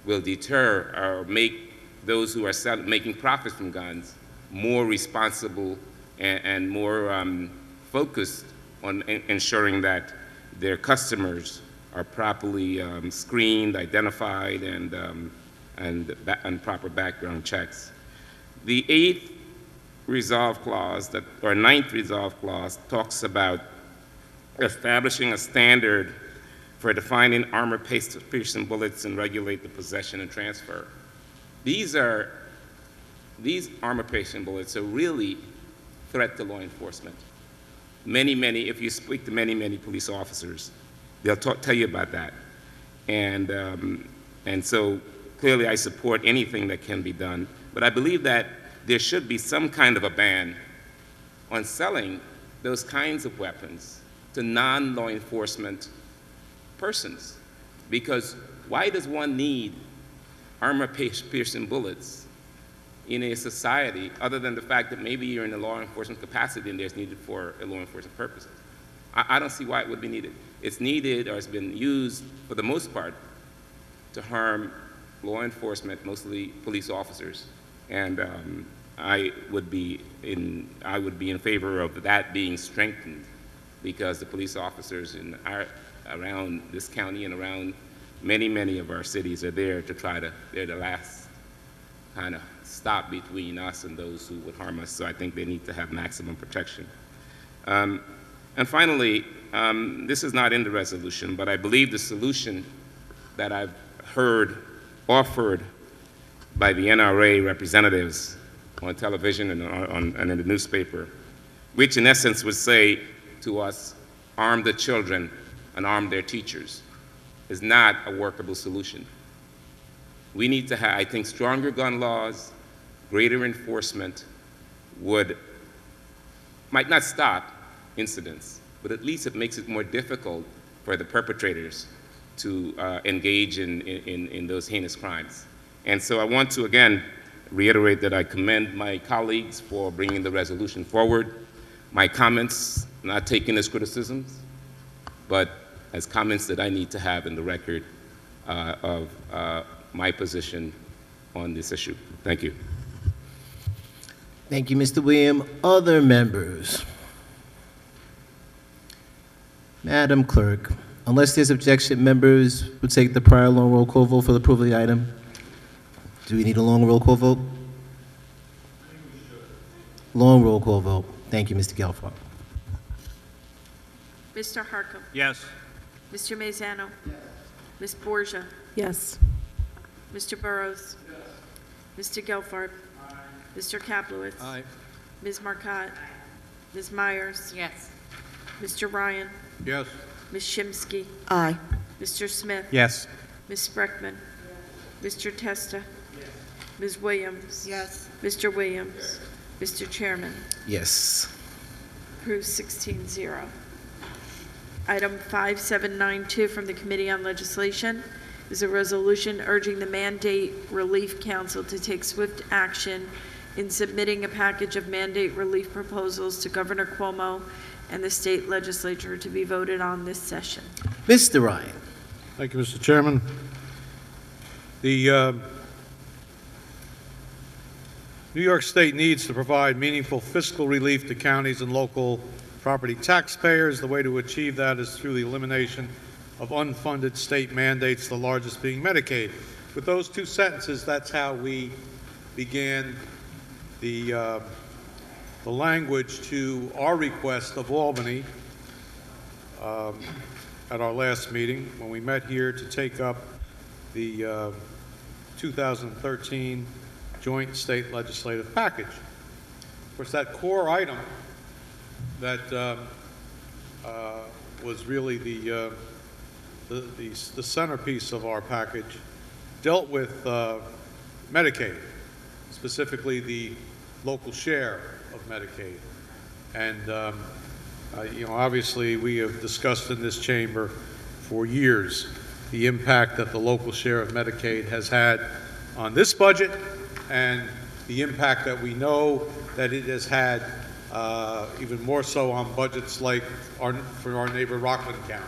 will deter or make those who are making profits from guns more responsible and more focused on ensuring that their customers are properly screened, identified, and proper background checks. The eighth resolve clause, or ninth resolve clause, talks about establishing a standard for defining armor-piercing bullets and regulate the possession and transfer. These armor-piercing bullets are really threat to law enforcement. If you speak to many police officers, they'll tell you about that. And so clearly I support anything that can be done, but I believe that there should be some kind of a ban on selling those kinds of weapons to non-law enforcement persons. Because why does one need armor-piercing bullets in a society other than the fact that maybe you're in a law enforcement capacity and there's needed for law enforcement purposes? I don't see why it would be needed. It's needed, or it's been used for the most part, to harm law enforcement, mostly police officers. And I would be in favor of that being strengthened, because the police officers around this county and around many of our cities are there to they're the last kind of stop between us and those who would harm us. So I think they need to have maximum protection. And finally, this is not in the resolution, but I believe the solution that I've heard offered by the NRA representatives on television and in the newspaper, which in essence would say to us, arm the children and arm their teachers, is not a workable solution. We need to have, I think, stronger gun laws, greater enforcement might not stop incidents, but at least it makes it more difficult for the perpetrators to engage in those heinous crimes. And so I want to, again, reiterate that I commend my colleagues for bringing the resolution forward. My comments, not taken as criticisms, but as comments that I need to have in the record of my position on this issue. Thank you. Thank you, Mr. William. Other members? Madam Clerk, unless there's objection, members would take the prior long roll call vote for the approval of the item. Do we need a long roll call vote? Long roll call vote. Thank you, Mr. Gelfart. Mr. Harkam. Yes. Mr. Mazzano. Yes. Ms. Borgia. Yes. Mr. Burrows. Yes. Mr. Gelfart. Aye. Mr. Kaplowitz. Aye. Ms. Marcotte. Ms. Myers. Yes. Mr. Ryan. Yes. Ms. Shimsky. Aye. Mr. Smith. Yes. Ms. Spreckman. Mr. Testa. Ms. Williams. Yes. Mr. Williams. Mr. Chairman. Yes. Approved 16-0. Item 5792 from the Committee on Legislation is a resolution urging the Mandate Relief Council to take swift action in submitting a package of mandate relief proposals to Governor Cuomo and the state legislature to be voted on this session. Mr. Ryan. Thank you, Mr. Chairman. The New York State needs to provide meaningful fiscal relief to counties and local property taxpayers. The way to achieve that is through the elimination of unfunded state mandates, the largest being Medicaid. With those two sentences, that's how we began the language to our request of Albany at our last meeting when we met here to take up the 2013 joint state legislative package. Of course, that core item that was really the centerpiece of our package dealt with Medicaid, specifically the local share of Medicaid. And you know, obviously we have discussed in this chamber for years the impact that the local share of Medicaid has had on this budget and the impact that we know that it has had even more so on budgets like for our neighbor Rockland County.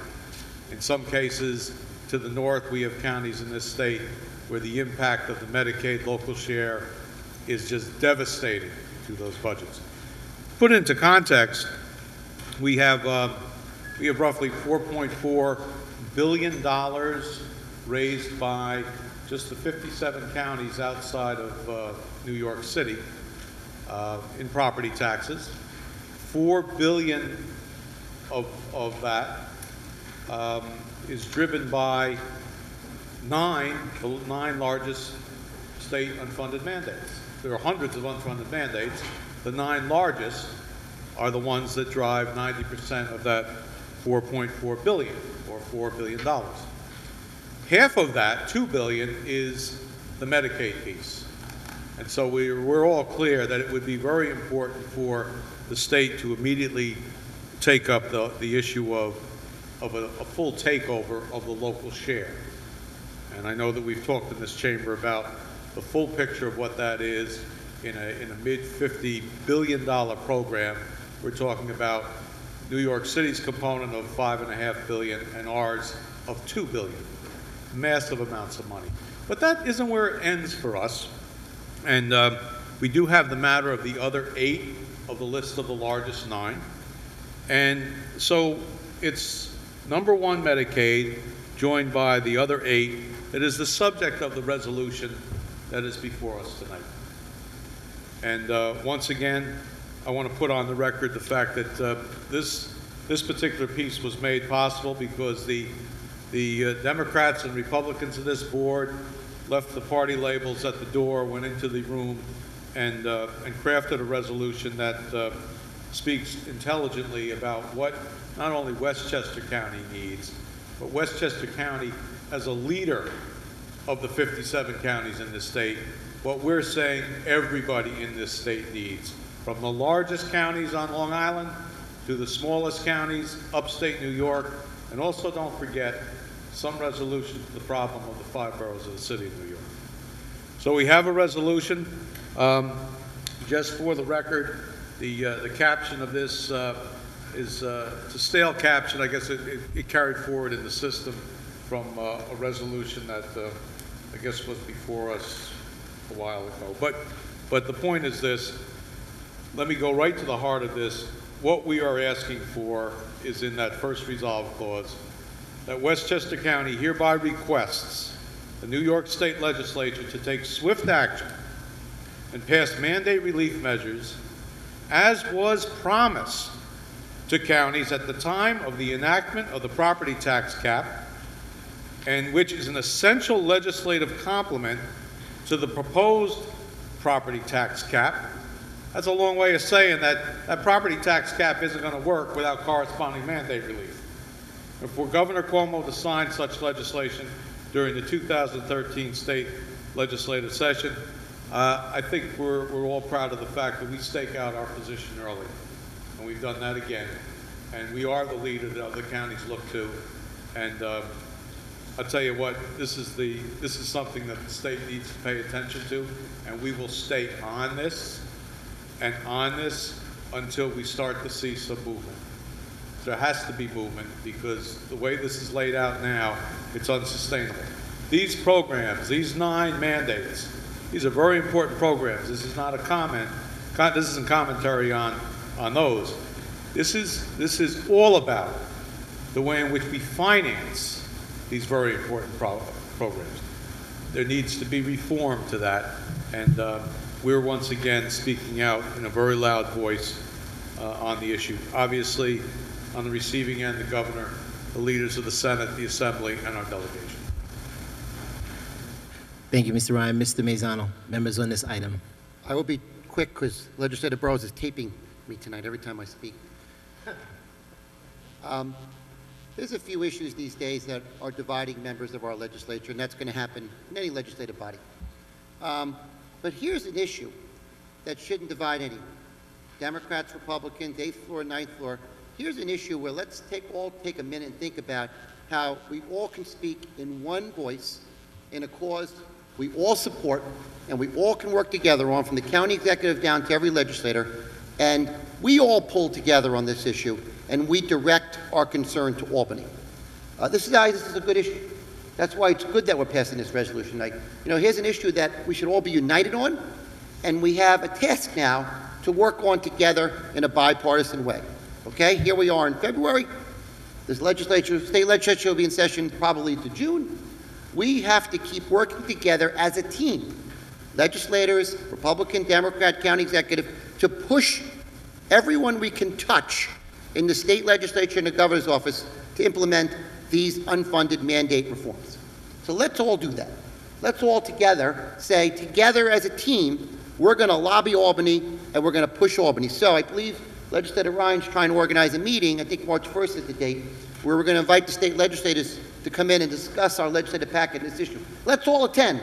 In some cases to the north, we have counties in this state where the impact of the Medicaid local share is just devastating to those budgets. Put into context, we have roughly $4.4 billion raised by just the 57 counties outside of New York City in property taxes. $4 billion of that is driven by the nine largest state unfunded mandates. There are hundreds of unfunded mandates. The 9 largest are the ones that drive 90% of that $4.4 billion, or $4 billion. Half of that, $2 billion, is the Medicaid piece. And so we're all clear that it would be very important for the state to immediately take up the issue of a full takeover of the local share. And I know that we've talked in this chamber about the full picture of what that is in a mid-$50 billion program. We're talking about New York City's component of $5.5 billion and ours of $2 billion. Massive amounts of money. But that isn't where it ends for us. And we do have the matter of the other 8 of the list of the largest 9. And so it's number 1 Medicaid, joined by the other 8, that is the subject of the resolution that is before us tonight. And once again, I want to put on the record the fact that this particular piece was made possible because the Democrats and Republicans of this board left the party labels at the door, went into the room, and crafted a resolution that speaks intelligently about what not only Westchester County needs, but Westchester County as a leader of the 57 counties in this state, what we're saying everybody in this state needs, from the largest counties on Long Island to the smallest counties, upstate New York, and also don't forget some resolution to the problem of the 5 boroughs of the city of New York. So we have a resolution. Just for the record, the caption of this is it's a stale caption. I guess it carried forward in the system from a resolution that I guess was before us a while ago. But the point is this. Let me go right to the heart of this. What we are asking for is in that first resolve clause, that Westchester County hereby requests the New York State Legislature to take swift action and pass mandate relief measures as was promised to counties at the time of the enactment of the property tax cap, and which is an essential legislative complement to the proposed property tax cap. That's a long way of saying that that property tax cap isn't going to work without corresponding mandate relief. And for Governor Cuomo to sign such legislation during the 2013 state legislative session, I think we're all proud of the fact that we stake out our position early. And we've done that again. And we are the leader that other counties look to. And I'll tell you what, this is something that the state needs to pay attention to, and we will stay on this and on this until we start to see some movement. There has to be movement because the way this is laid out now, it's unsustainable. These programs, these 9 mandates, these are very important programs. This is not a comment. This isn't commentary on those. This is all about the way in which we finance these very important programs. There needs to be reform to that, and we're once again speaking out in a very loud voice on the issue. Obviously, on the receiving end, the governor, the leaders of the Senate, the Assembly, and our delegation. Thank you, Mr. Ryan. Mr. Mazzano, members on this item. I will be quick because Legislator Burrows is taping me tonight every time I speak. There's a few issues these days that are dividing members of our legislature, and that's going to happen in any legislative body. But here's an issue that shouldn't divide anyone. Democrats, Republicans, 8th floor, 9th floor. Here's an issue where let's all take a minute and think about how we all can speak in one voice in a cause we all support and we all can work together on, from the county executive down to every legislator, and we all pull together on this issue and we direct our concern to Albany. This is a good issue. That's why it's good that we're passing this resolution tonight. Here's an issue that we should all be united on, and we have a task now to work on together in a bipartisan way. Okay, here we are in February. This state legislature will be in session probably to June. We have to keep working together as a team, legislators, Republican, Democrat, county executive, to push everyone we can touch in the state legislature and the governor's office to implement these unfunded mandate reforms. So let's all do that. Let's all together say, together as a team, we're going to lobby Albany and we're going to push Albany. So I believe Legislator Ryan's trying to organize a meeting, I think March 1st is the date, where we're going to invite the state legislators to come in and discuss our legislative packet and this issue. Let's all attend.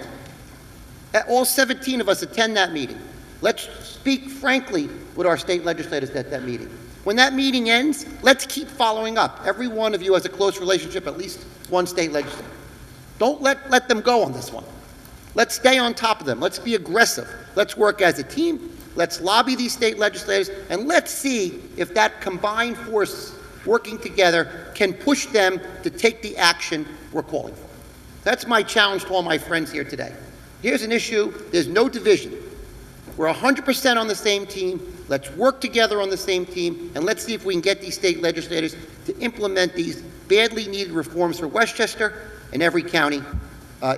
All 17 of us attend that meeting. Let's speak frankly with our state legislators at that meeting. When that meeting ends, let's keep following up. Every one of you has a close relationship, at least one state legislator. Don't let them go on this one. Let's stay on top of them. Let's be aggressive. Let's work as a team. Let's lobby these state legislators, and let's see if that combined force working together can push them to take the action we're calling for. That's my challenge to all my friends here today. Here's an issue. There's no division. We're 100% on the same team. Let's work together on the same team, and let's see if we can get these state legislators to implement these badly needed reforms for Westchester and every county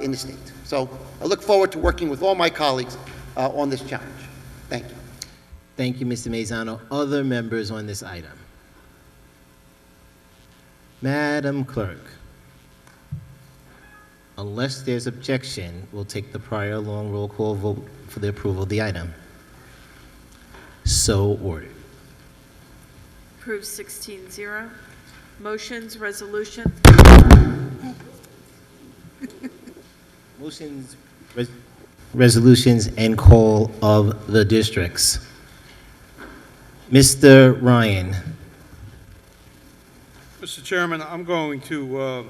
in the state. So I look forward to working with all my colleagues on this challenge. Thank you. Thank you, Mr. Maisano. Other members on this item? Madam Clerk, unless there's objection, we'll take the prior long roll call vote for the approval of the item. So ordered. Approved 16-0. Motions, resolutions. Motions, resolutions, and call of the districts. Mr. Ryan. Mr. Chairman, I'm going to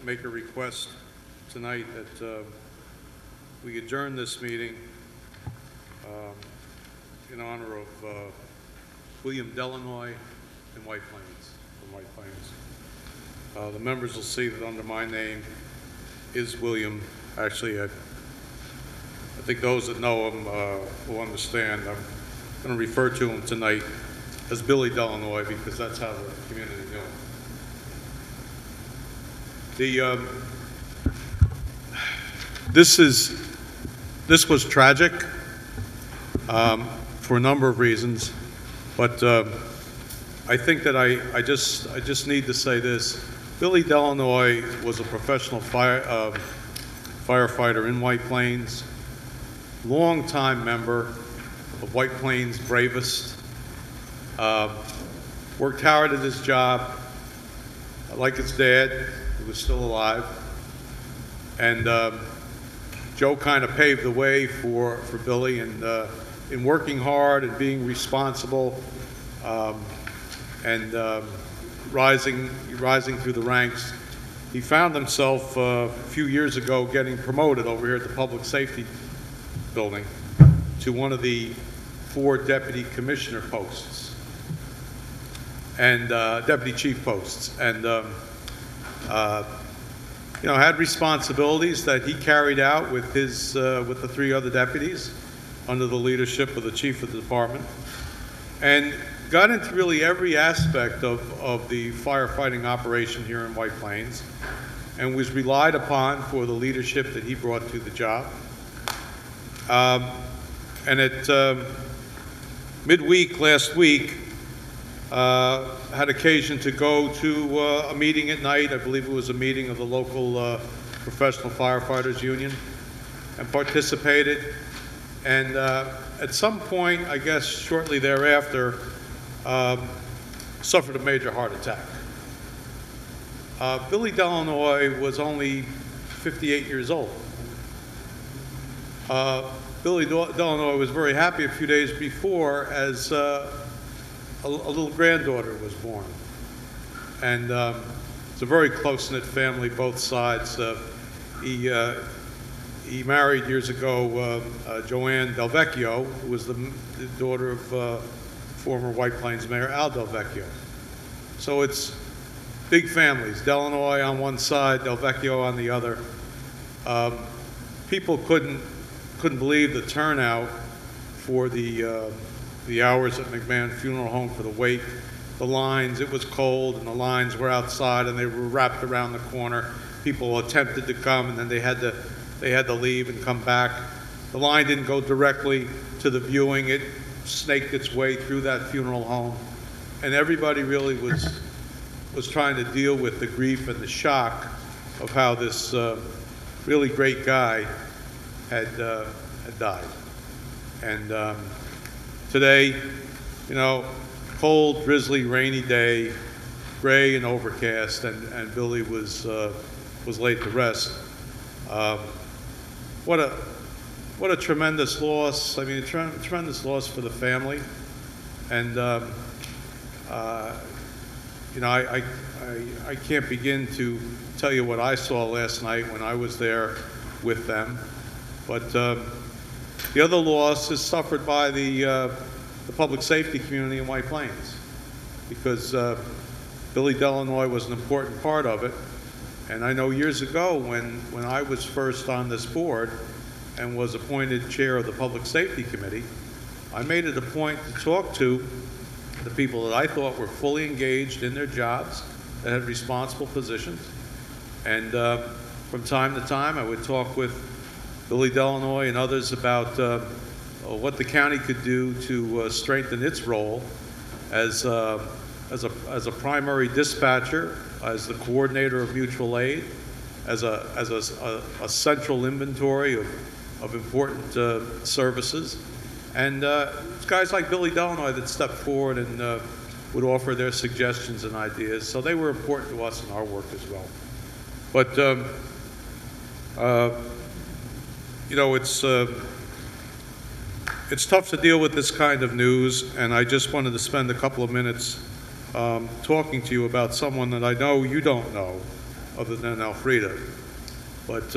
make a request tonight that we adjourn this meeting in honor of William Delanoy in White Plains, from White Plains. The members will see that under my name is William. Actually, I think those that know him will understand. I'm going to refer to him tonight as Billy Delanoy because that's how the community knew him. This was tragic for a number of reasons, but I think that I just need to say this. Billy Delanoy was a professional firefighter in White Plains, longtime member of White Plains Bravest, worked hard at his job, like his dad, who was still alive, and Joe kind of paved the way for Billy in working hard and being responsible and rising through the ranks. He found himself a few years ago getting promoted over here at the Public Safety Building to one of the 4 deputy commissioner posts and deputy chief posts, and had responsibilities that he carried out with with the 3 other deputies under the leadership of the chief of the department, and got into really every aspect of the firefighting operation here in White Plains, and was relied upon for the leadership that he brought to the job. And at midweek last week, had occasion to go to a meeting at night. I believe it was a meeting of the local professional firefighters union, and participated. And at some point, I guess shortly thereafter, suffered a major heart attack. Billy Delanoy was only 58 years old. Billy Delanoy was very happy a few days before as a little granddaughter was born. And it's a very close-knit family, both sides. He married years ago Joanne Del Vecchio, who was the daughter of former White Plains Mayor Al Del Vecchio. So it's big families, Delanoy on one side, Del Vecchio on the other. People couldn't believe the turnout for the hours at McMahon Funeral Home for the wake. the lines, it was cold, and the lines were outside, and they were wrapped around the corner. People attempted to come, and then they had to leave and come back. The line didn't go directly to the viewing. It snaked its way through that funeral home. And everybody really was trying to deal with the grief and the shock of how this really great guy had died. And today, you know, cold, drizzly, rainy day, gray and overcast, and Billy was laid to rest. What a tremendous loss. I mean, a tremendous loss for the family. And you know, I can't begin to tell you what I saw last night when I was there with them. But the other loss is suffered by the public safety community in White Plains, because Billy Delanoy was an important part of it. And I know years ago when I was first on this board and was appointed chair of the Public Safety Committee, I made it a point to talk to the people that I thought were fully engaged in their jobs, that had responsible positions. And from time to time, I would talk with Billy Delanoy and others about what the county could do to strengthen its role as a primary dispatcher, as the coordinator of mutual aid, as a central inventory of important services. And it's guys like Billy Delanoy that stepped forward and would offer their suggestions and ideas. So they were important to us in our work as well. But, you know, it's tough to deal with this kind of news, and I just wanted to spend a couple of minutes talking to you about someone that I know you don't know, other than Elfrida. But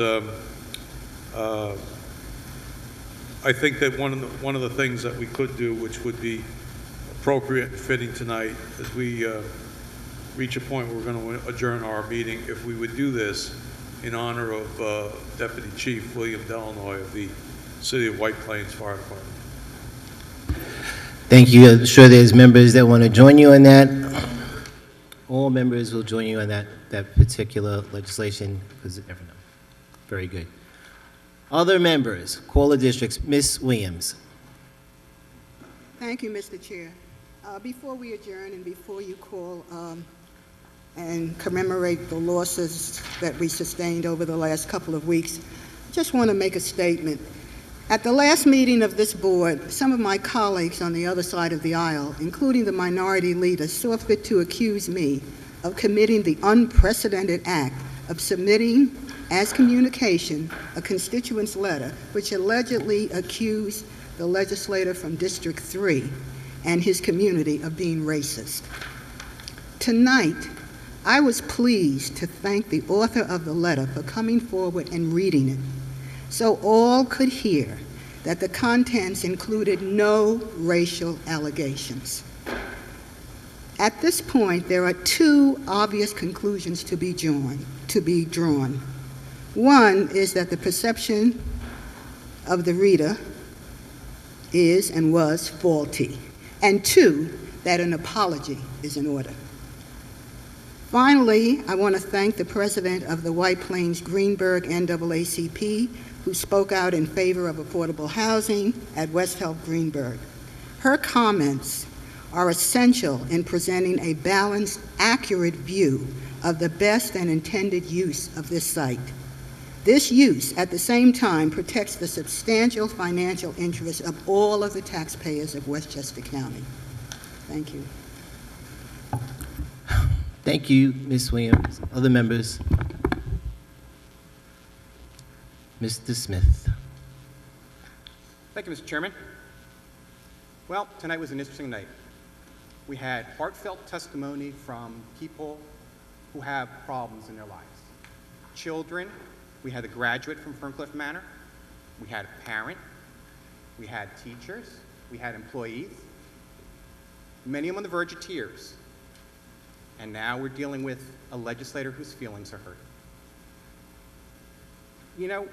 I think that one of the things that we could do, which would be appropriate and fitting tonight, as we reach a point where we're going to adjourn our meeting, if we would do this in honor of Deputy Chief William Delanoy of the City of White Plains Fire Department. Thank you. I'm sure there's members that want to join you in that. All members will join you on that particular legislation, because you never know. Very good. Other members, caller districts, Ms. Williams. Thank you, Mr. Chair. Before we adjourn and before you call and commemorate the losses that we sustained over the last couple of weeks, I just want to make a statement. At the last meeting of this board, some of my colleagues on the other side of the aisle, including the minority leader, saw fit to accuse me of committing the unprecedented act of submitting as communication a constituent's letter which allegedly accused the legislator from District 3 and his community of being racist. Tonight, I was pleased to thank the author of the letter for coming forward and reading it, so all could hear that the contents included no racial allegations. At this point, there are two obvious conclusions to be drawn. One is that the perception of the reader is and was faulty, and two, that an apology is in order. Finally, I want to thank the president of the White Plains Greenberg NAACP, who spoke out in favor of affordable housing at West Health Greenberg. Her comments are essential in presenting a balanced, accurate view of the best and intended use of this site. This use, at the same time, protects the substantial financial interests of all of the taxpayers of Westchester County. Thank you. Thank you, Ms. Williams. Other members? Mr. Smith. Thank you, Mr. Chairman. Well, tonight was an interesting night. We had heartfelt testimony from people who have problems in their lives. Children, we had a graduate from Ferncliff Manor, we had a parent, we had teachers, we had employees, many of them on the verge of tears. And now we're dealing with a legislator whose feelings are hurt. You know,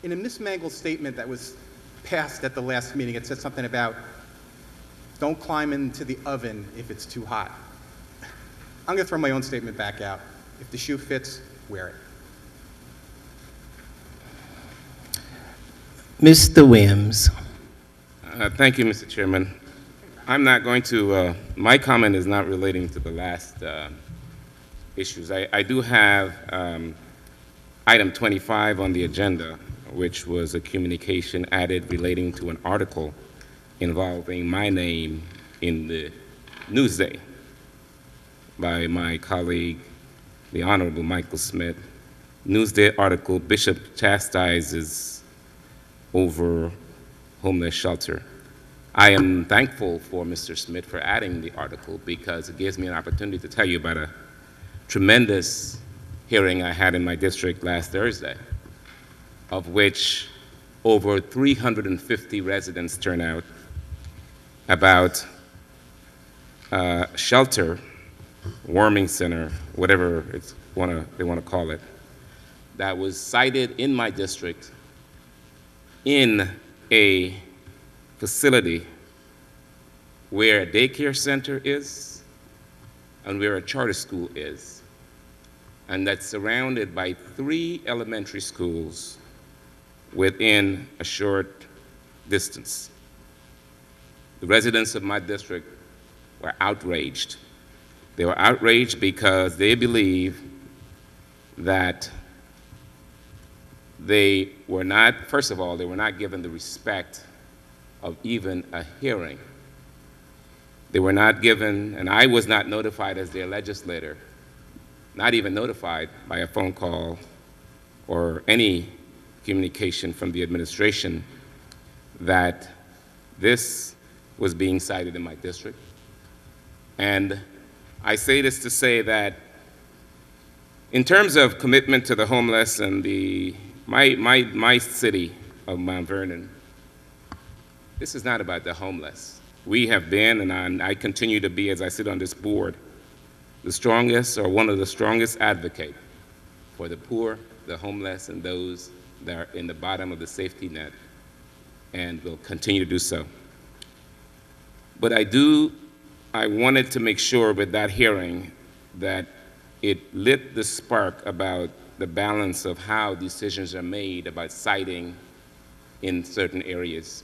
in a Miss Mangle's statement that was passed at the last meeting, it said something about Don't climb into the oven if it's too hot. I'm going to throw my own statement back out. If the shoe fits, wear it. Mr. Williams. Thank you, Mr. Chairman. I'm not going to, my comment is not relating to the last issues. I do have item 25 on the agenda, which was a communication added relating to an article involving my name in the Newsday by my colleague, the Honorable Michael Smith. Newsday article, Bishop chastises over homeless shelter. I am thankful for Mr. Smith for adding the article because it gives me an opportunity to tell you about a tremendous hearing I had in my district last Thursday, of which over 350 residents turned out about shelter, warming center, whatever they want to call it, that was cited in my district in a facility where a daycare center is and where a charter school is, and that's surrounded by 3 elementary schools within a short distance. The residents of my district were outraged. They were outraged because they believe that they were not, first of all, they were not given the respect of even a hearing. They were not given, and I was not notified as their legislator, not even notified by a phone call or any communication from the administration that this was being cited in my district. And I say this to say that in terms of commitment to the homeless and my city of Mount Vernon, this is not about the homeless. We have been, and I continue to be, as I sit on this board, the strongest or one of the strongest advocate for the poor, the homeless, and those that are in the bottom of the safety net, and will continue to do so. But I wanted to make sure with that hearing that it lit the spark about the balance of how decisions are made about siting in certain areas.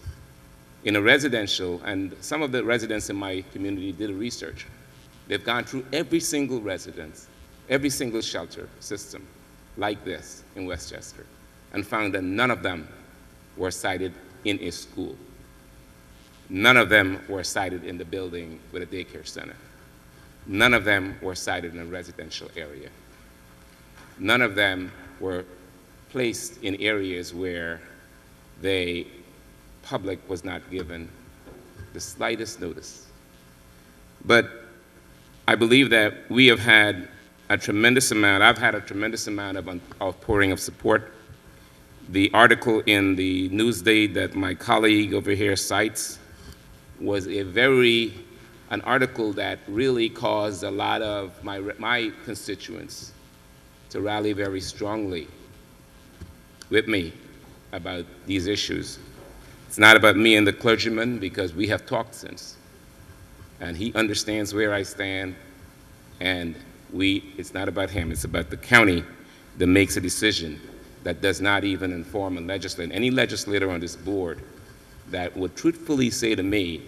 In a residential, and some of the residents in my community did research. They've gone through every single residence, every single shelter system like this in Westchester, and found that none of them were sited in a school. None of them were sited in the building with a daycare center. None of them were sited in a residential area. None of them were placed in areas where the public was not given the slightest notice. But I believe that we have had a tremendous amount, I've had a tremendous amount of outpouring of support. The article in the Newsday that my colleague over here cites was an article that really caused a lot of my constituents to rally very strongly with me about these issues. It's not about me and the clergyman, because we have talked since. And he understands where I stand, and it's not about him, it's about the county that makes a decision that does not even inform a legislator. Any legislator on this board that would truthfully say to me,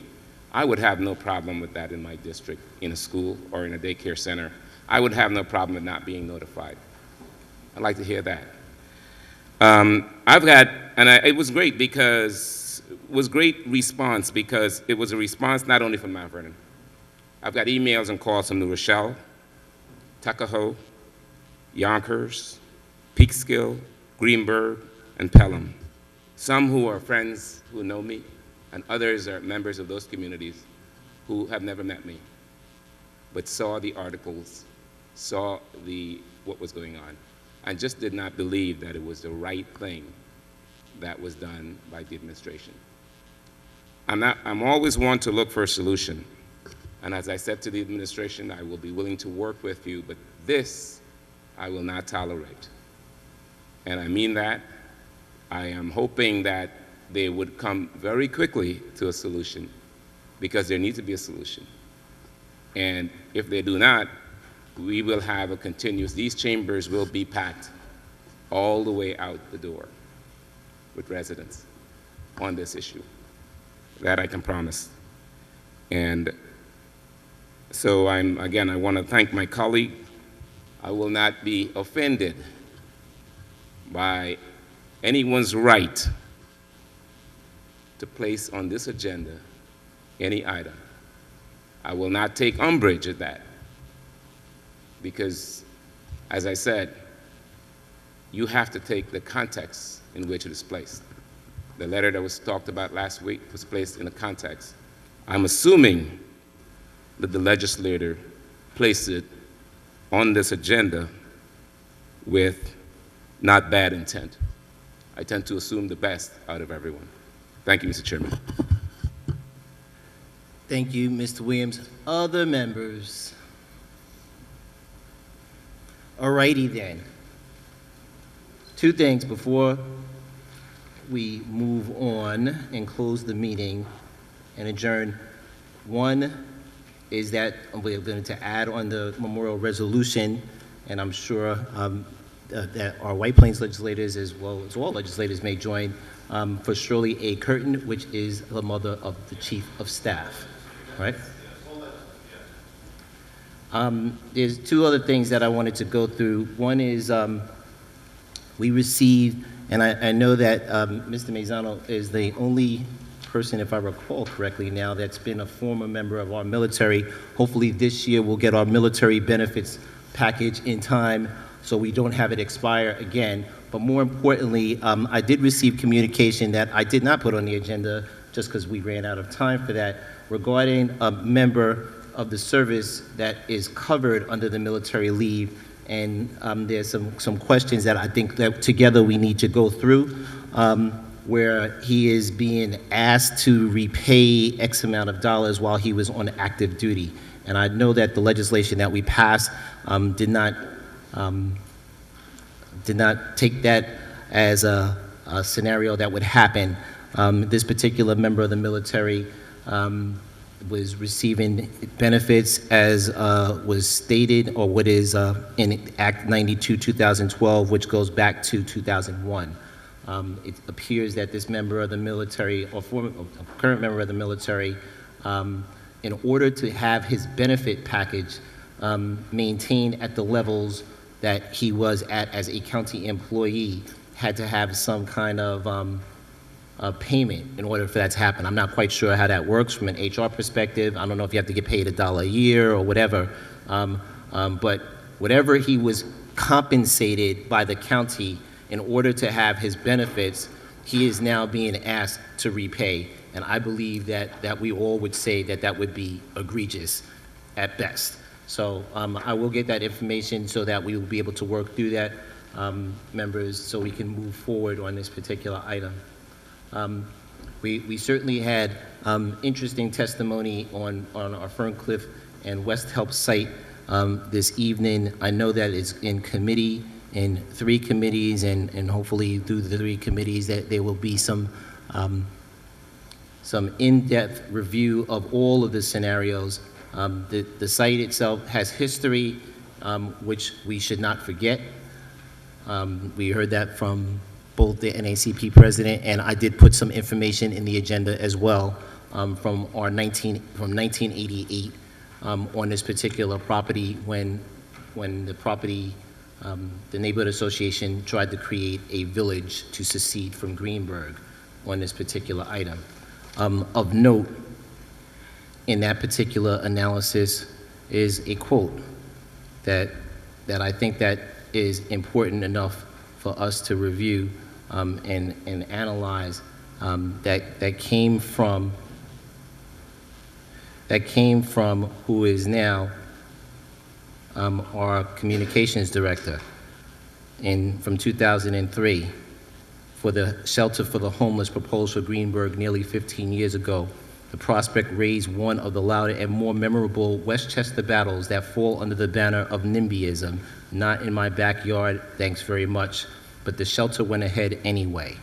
I would have no problem with that in my district, in a school or in a daycare center. I would have no problem with not being notified. I'd like to hear that. It was great because, it was great response because it was a response not only from Mount Vernon. I've got emails and calls from New Rochelle, Tuckahoe, Yonkers, Peekskill, Greenberg, and Pelham. Some who are friends who know me, and others are members of those communities who have never met me, but saw the articles, saw what was going on, and just did not believe that it was the right thing that was done by the administration. I'm always one to look for a solution. And as I said to the administration, I will be willing to work with you, but this I will not tolerate. And I mean that. I am hoping that they would come very quickly to a solution. because there needs to be a solution. And if they do not, we will have a continuous, these chambers will be packed all the way out the door with residents on this issue. That I can promise. And so again, I want to thank my colleague. I will not be offended by anyone's right to place on this agenda any item. I will not take umbrage at that because, as I said, you have to take the context in which it is placed. The letter that was talked about last week was placed in a context. I'm assuming that the legislator placed it on this agenda with not bad intent. I tend to assume the best out of everyone. Thank you, Mr. Chairman. Thank you, Mr. Williams. Other members? All righty then. Two things before we move on and close the meeting and adjourn. One is that we're going to add on the memorial resolution, and I'm sure that our White Plains legislators, as well as all legislators, may join, for Shirley A. Curtin, which is the mother of the Chief of Staff, right? There's two other things that I wanted to go through. One is we received, and I know that Mr. Mazzano is the only person, if I recall correctly now, that's been a former member of our military. Hopefully this year we'll get our military benefits package in time so we don't have it expire again. But more importantly, I did receive communication that I did not put on the agenda just because we ran out of time for that, regarding a member of the service that is covered under the military leave. And there's some questions that I think that together we need to go through, where he is being asked to repay X amount of dollars while he was on active duty. And I know that the legislation that we passed did not take that as a scenario that would happen. This particular member of the military was receiving benefits as was stated, or what is in Act 92, 2012, which goes back to 2001. It appears that this member of the military, or current member of the military, in order to have his benefit package maintained at the levels that he was at as a county employee, had to have some kind of payment in order for that to happen. I'm not quite sure how that works from an HR perspective. I don't know if you have to get paid $1 a year or whatever, but whatever he was compensated by the county in order to have his benefits, he is now being asked to repay. And I believe that we all would say that that would be egregious at best. So I will get that information so that we will be able to work through that, members, so we can move forward on this particular item. We certainly had interesting testimony on our Ferncliff and West Help site this evening. I know that it's in committee, in 3 committees, and hopefully through the 3 committees that there will be some in-depth review of all of the scenarios. The site itself has history, which we should not forget. We heard that from both the NACP president, and I did put some information in the agenda as well from 1988 on this particular property when the property, the neighborhood association tried to create a village to secede from Greenberg on this particular item. Of note in that particular analysis is a quote that I think that is important enough for us to review and analyze, that came from who is now our communications director from 2003 for the shelter for the homeless proposed for Greenberg nearly 15 years ago. The prospect raised one of the louder and more memorable Westchester battles that fall under the banner of NIMBYism. Not in my backyard, thanks very much, but the shelter went ahead anyway.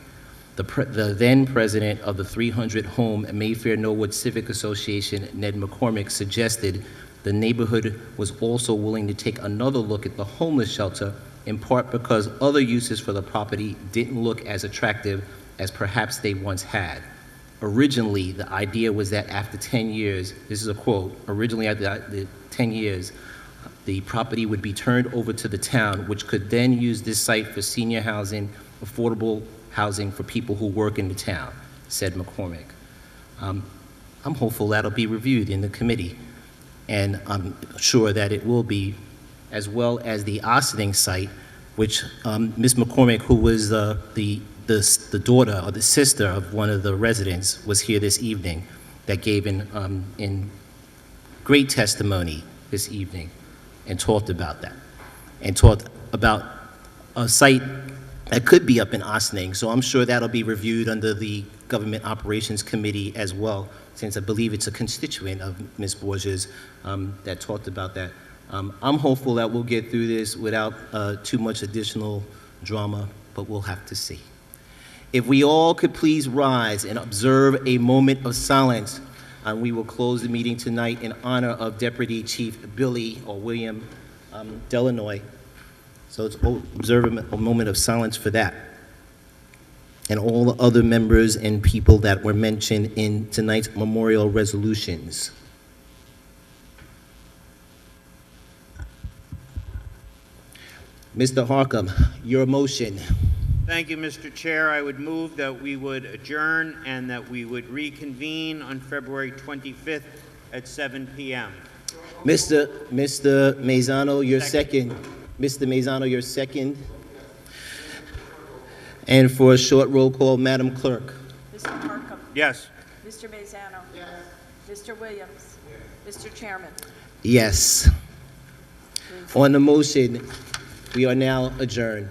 The then president of the 300 Home Mayfair Norwood Civic Association, Ned McCormick, suggested the neighborhood was also willing to take another look at the homeless shelter, in part because other uses for the property didn't look as attractive as perhaps they once had. Originally, the idea was that after 10 years, this is a quote, originally after the 10 years, the property would be turned over to the town, which could then use this site for senior housing, affordable housing for people who work in the town, said McCormick. I'm hopeful that'll be reviewed in the committee, and I'm sure that it will be, as well as the Ossining site, which Ms. McCormick, who was the daughter or the sister of one of the residents, was here this evening, that gave in great testimony this evening and talked about that, and talked about a site that could be up in Ossining. So I'm sure that'll be reviewed under the Government Operations Committee as well, since I believe it's a constituent of Ms. Borges that talked about that. I'm hopeful that we'll get through this without too much additional drama, but we'll have to see. If we all could please rise and observe a moment of silence, and we will close the meeting tonight in honor of Deputy Chief Billy or William Delanoy. So let's observe a moment of silence for that. And all the other members and people that were mentioned in tonight's memorial resolutions. Mr. Harcum, your motion. Thank you, Mr. Chair. I would move that we would adjourn and that we would reconvene on February 25th at 7 p.m. Mr. Maisano, your second. Mr. Maisano, your second. And for a short roll call, Madam Clerk. Mr. Harcum. Yes. Mr. Maisano. Yes. Mr. Williams. Yes. Mr. Chairman. Yes. On the motion, we are now adjourned.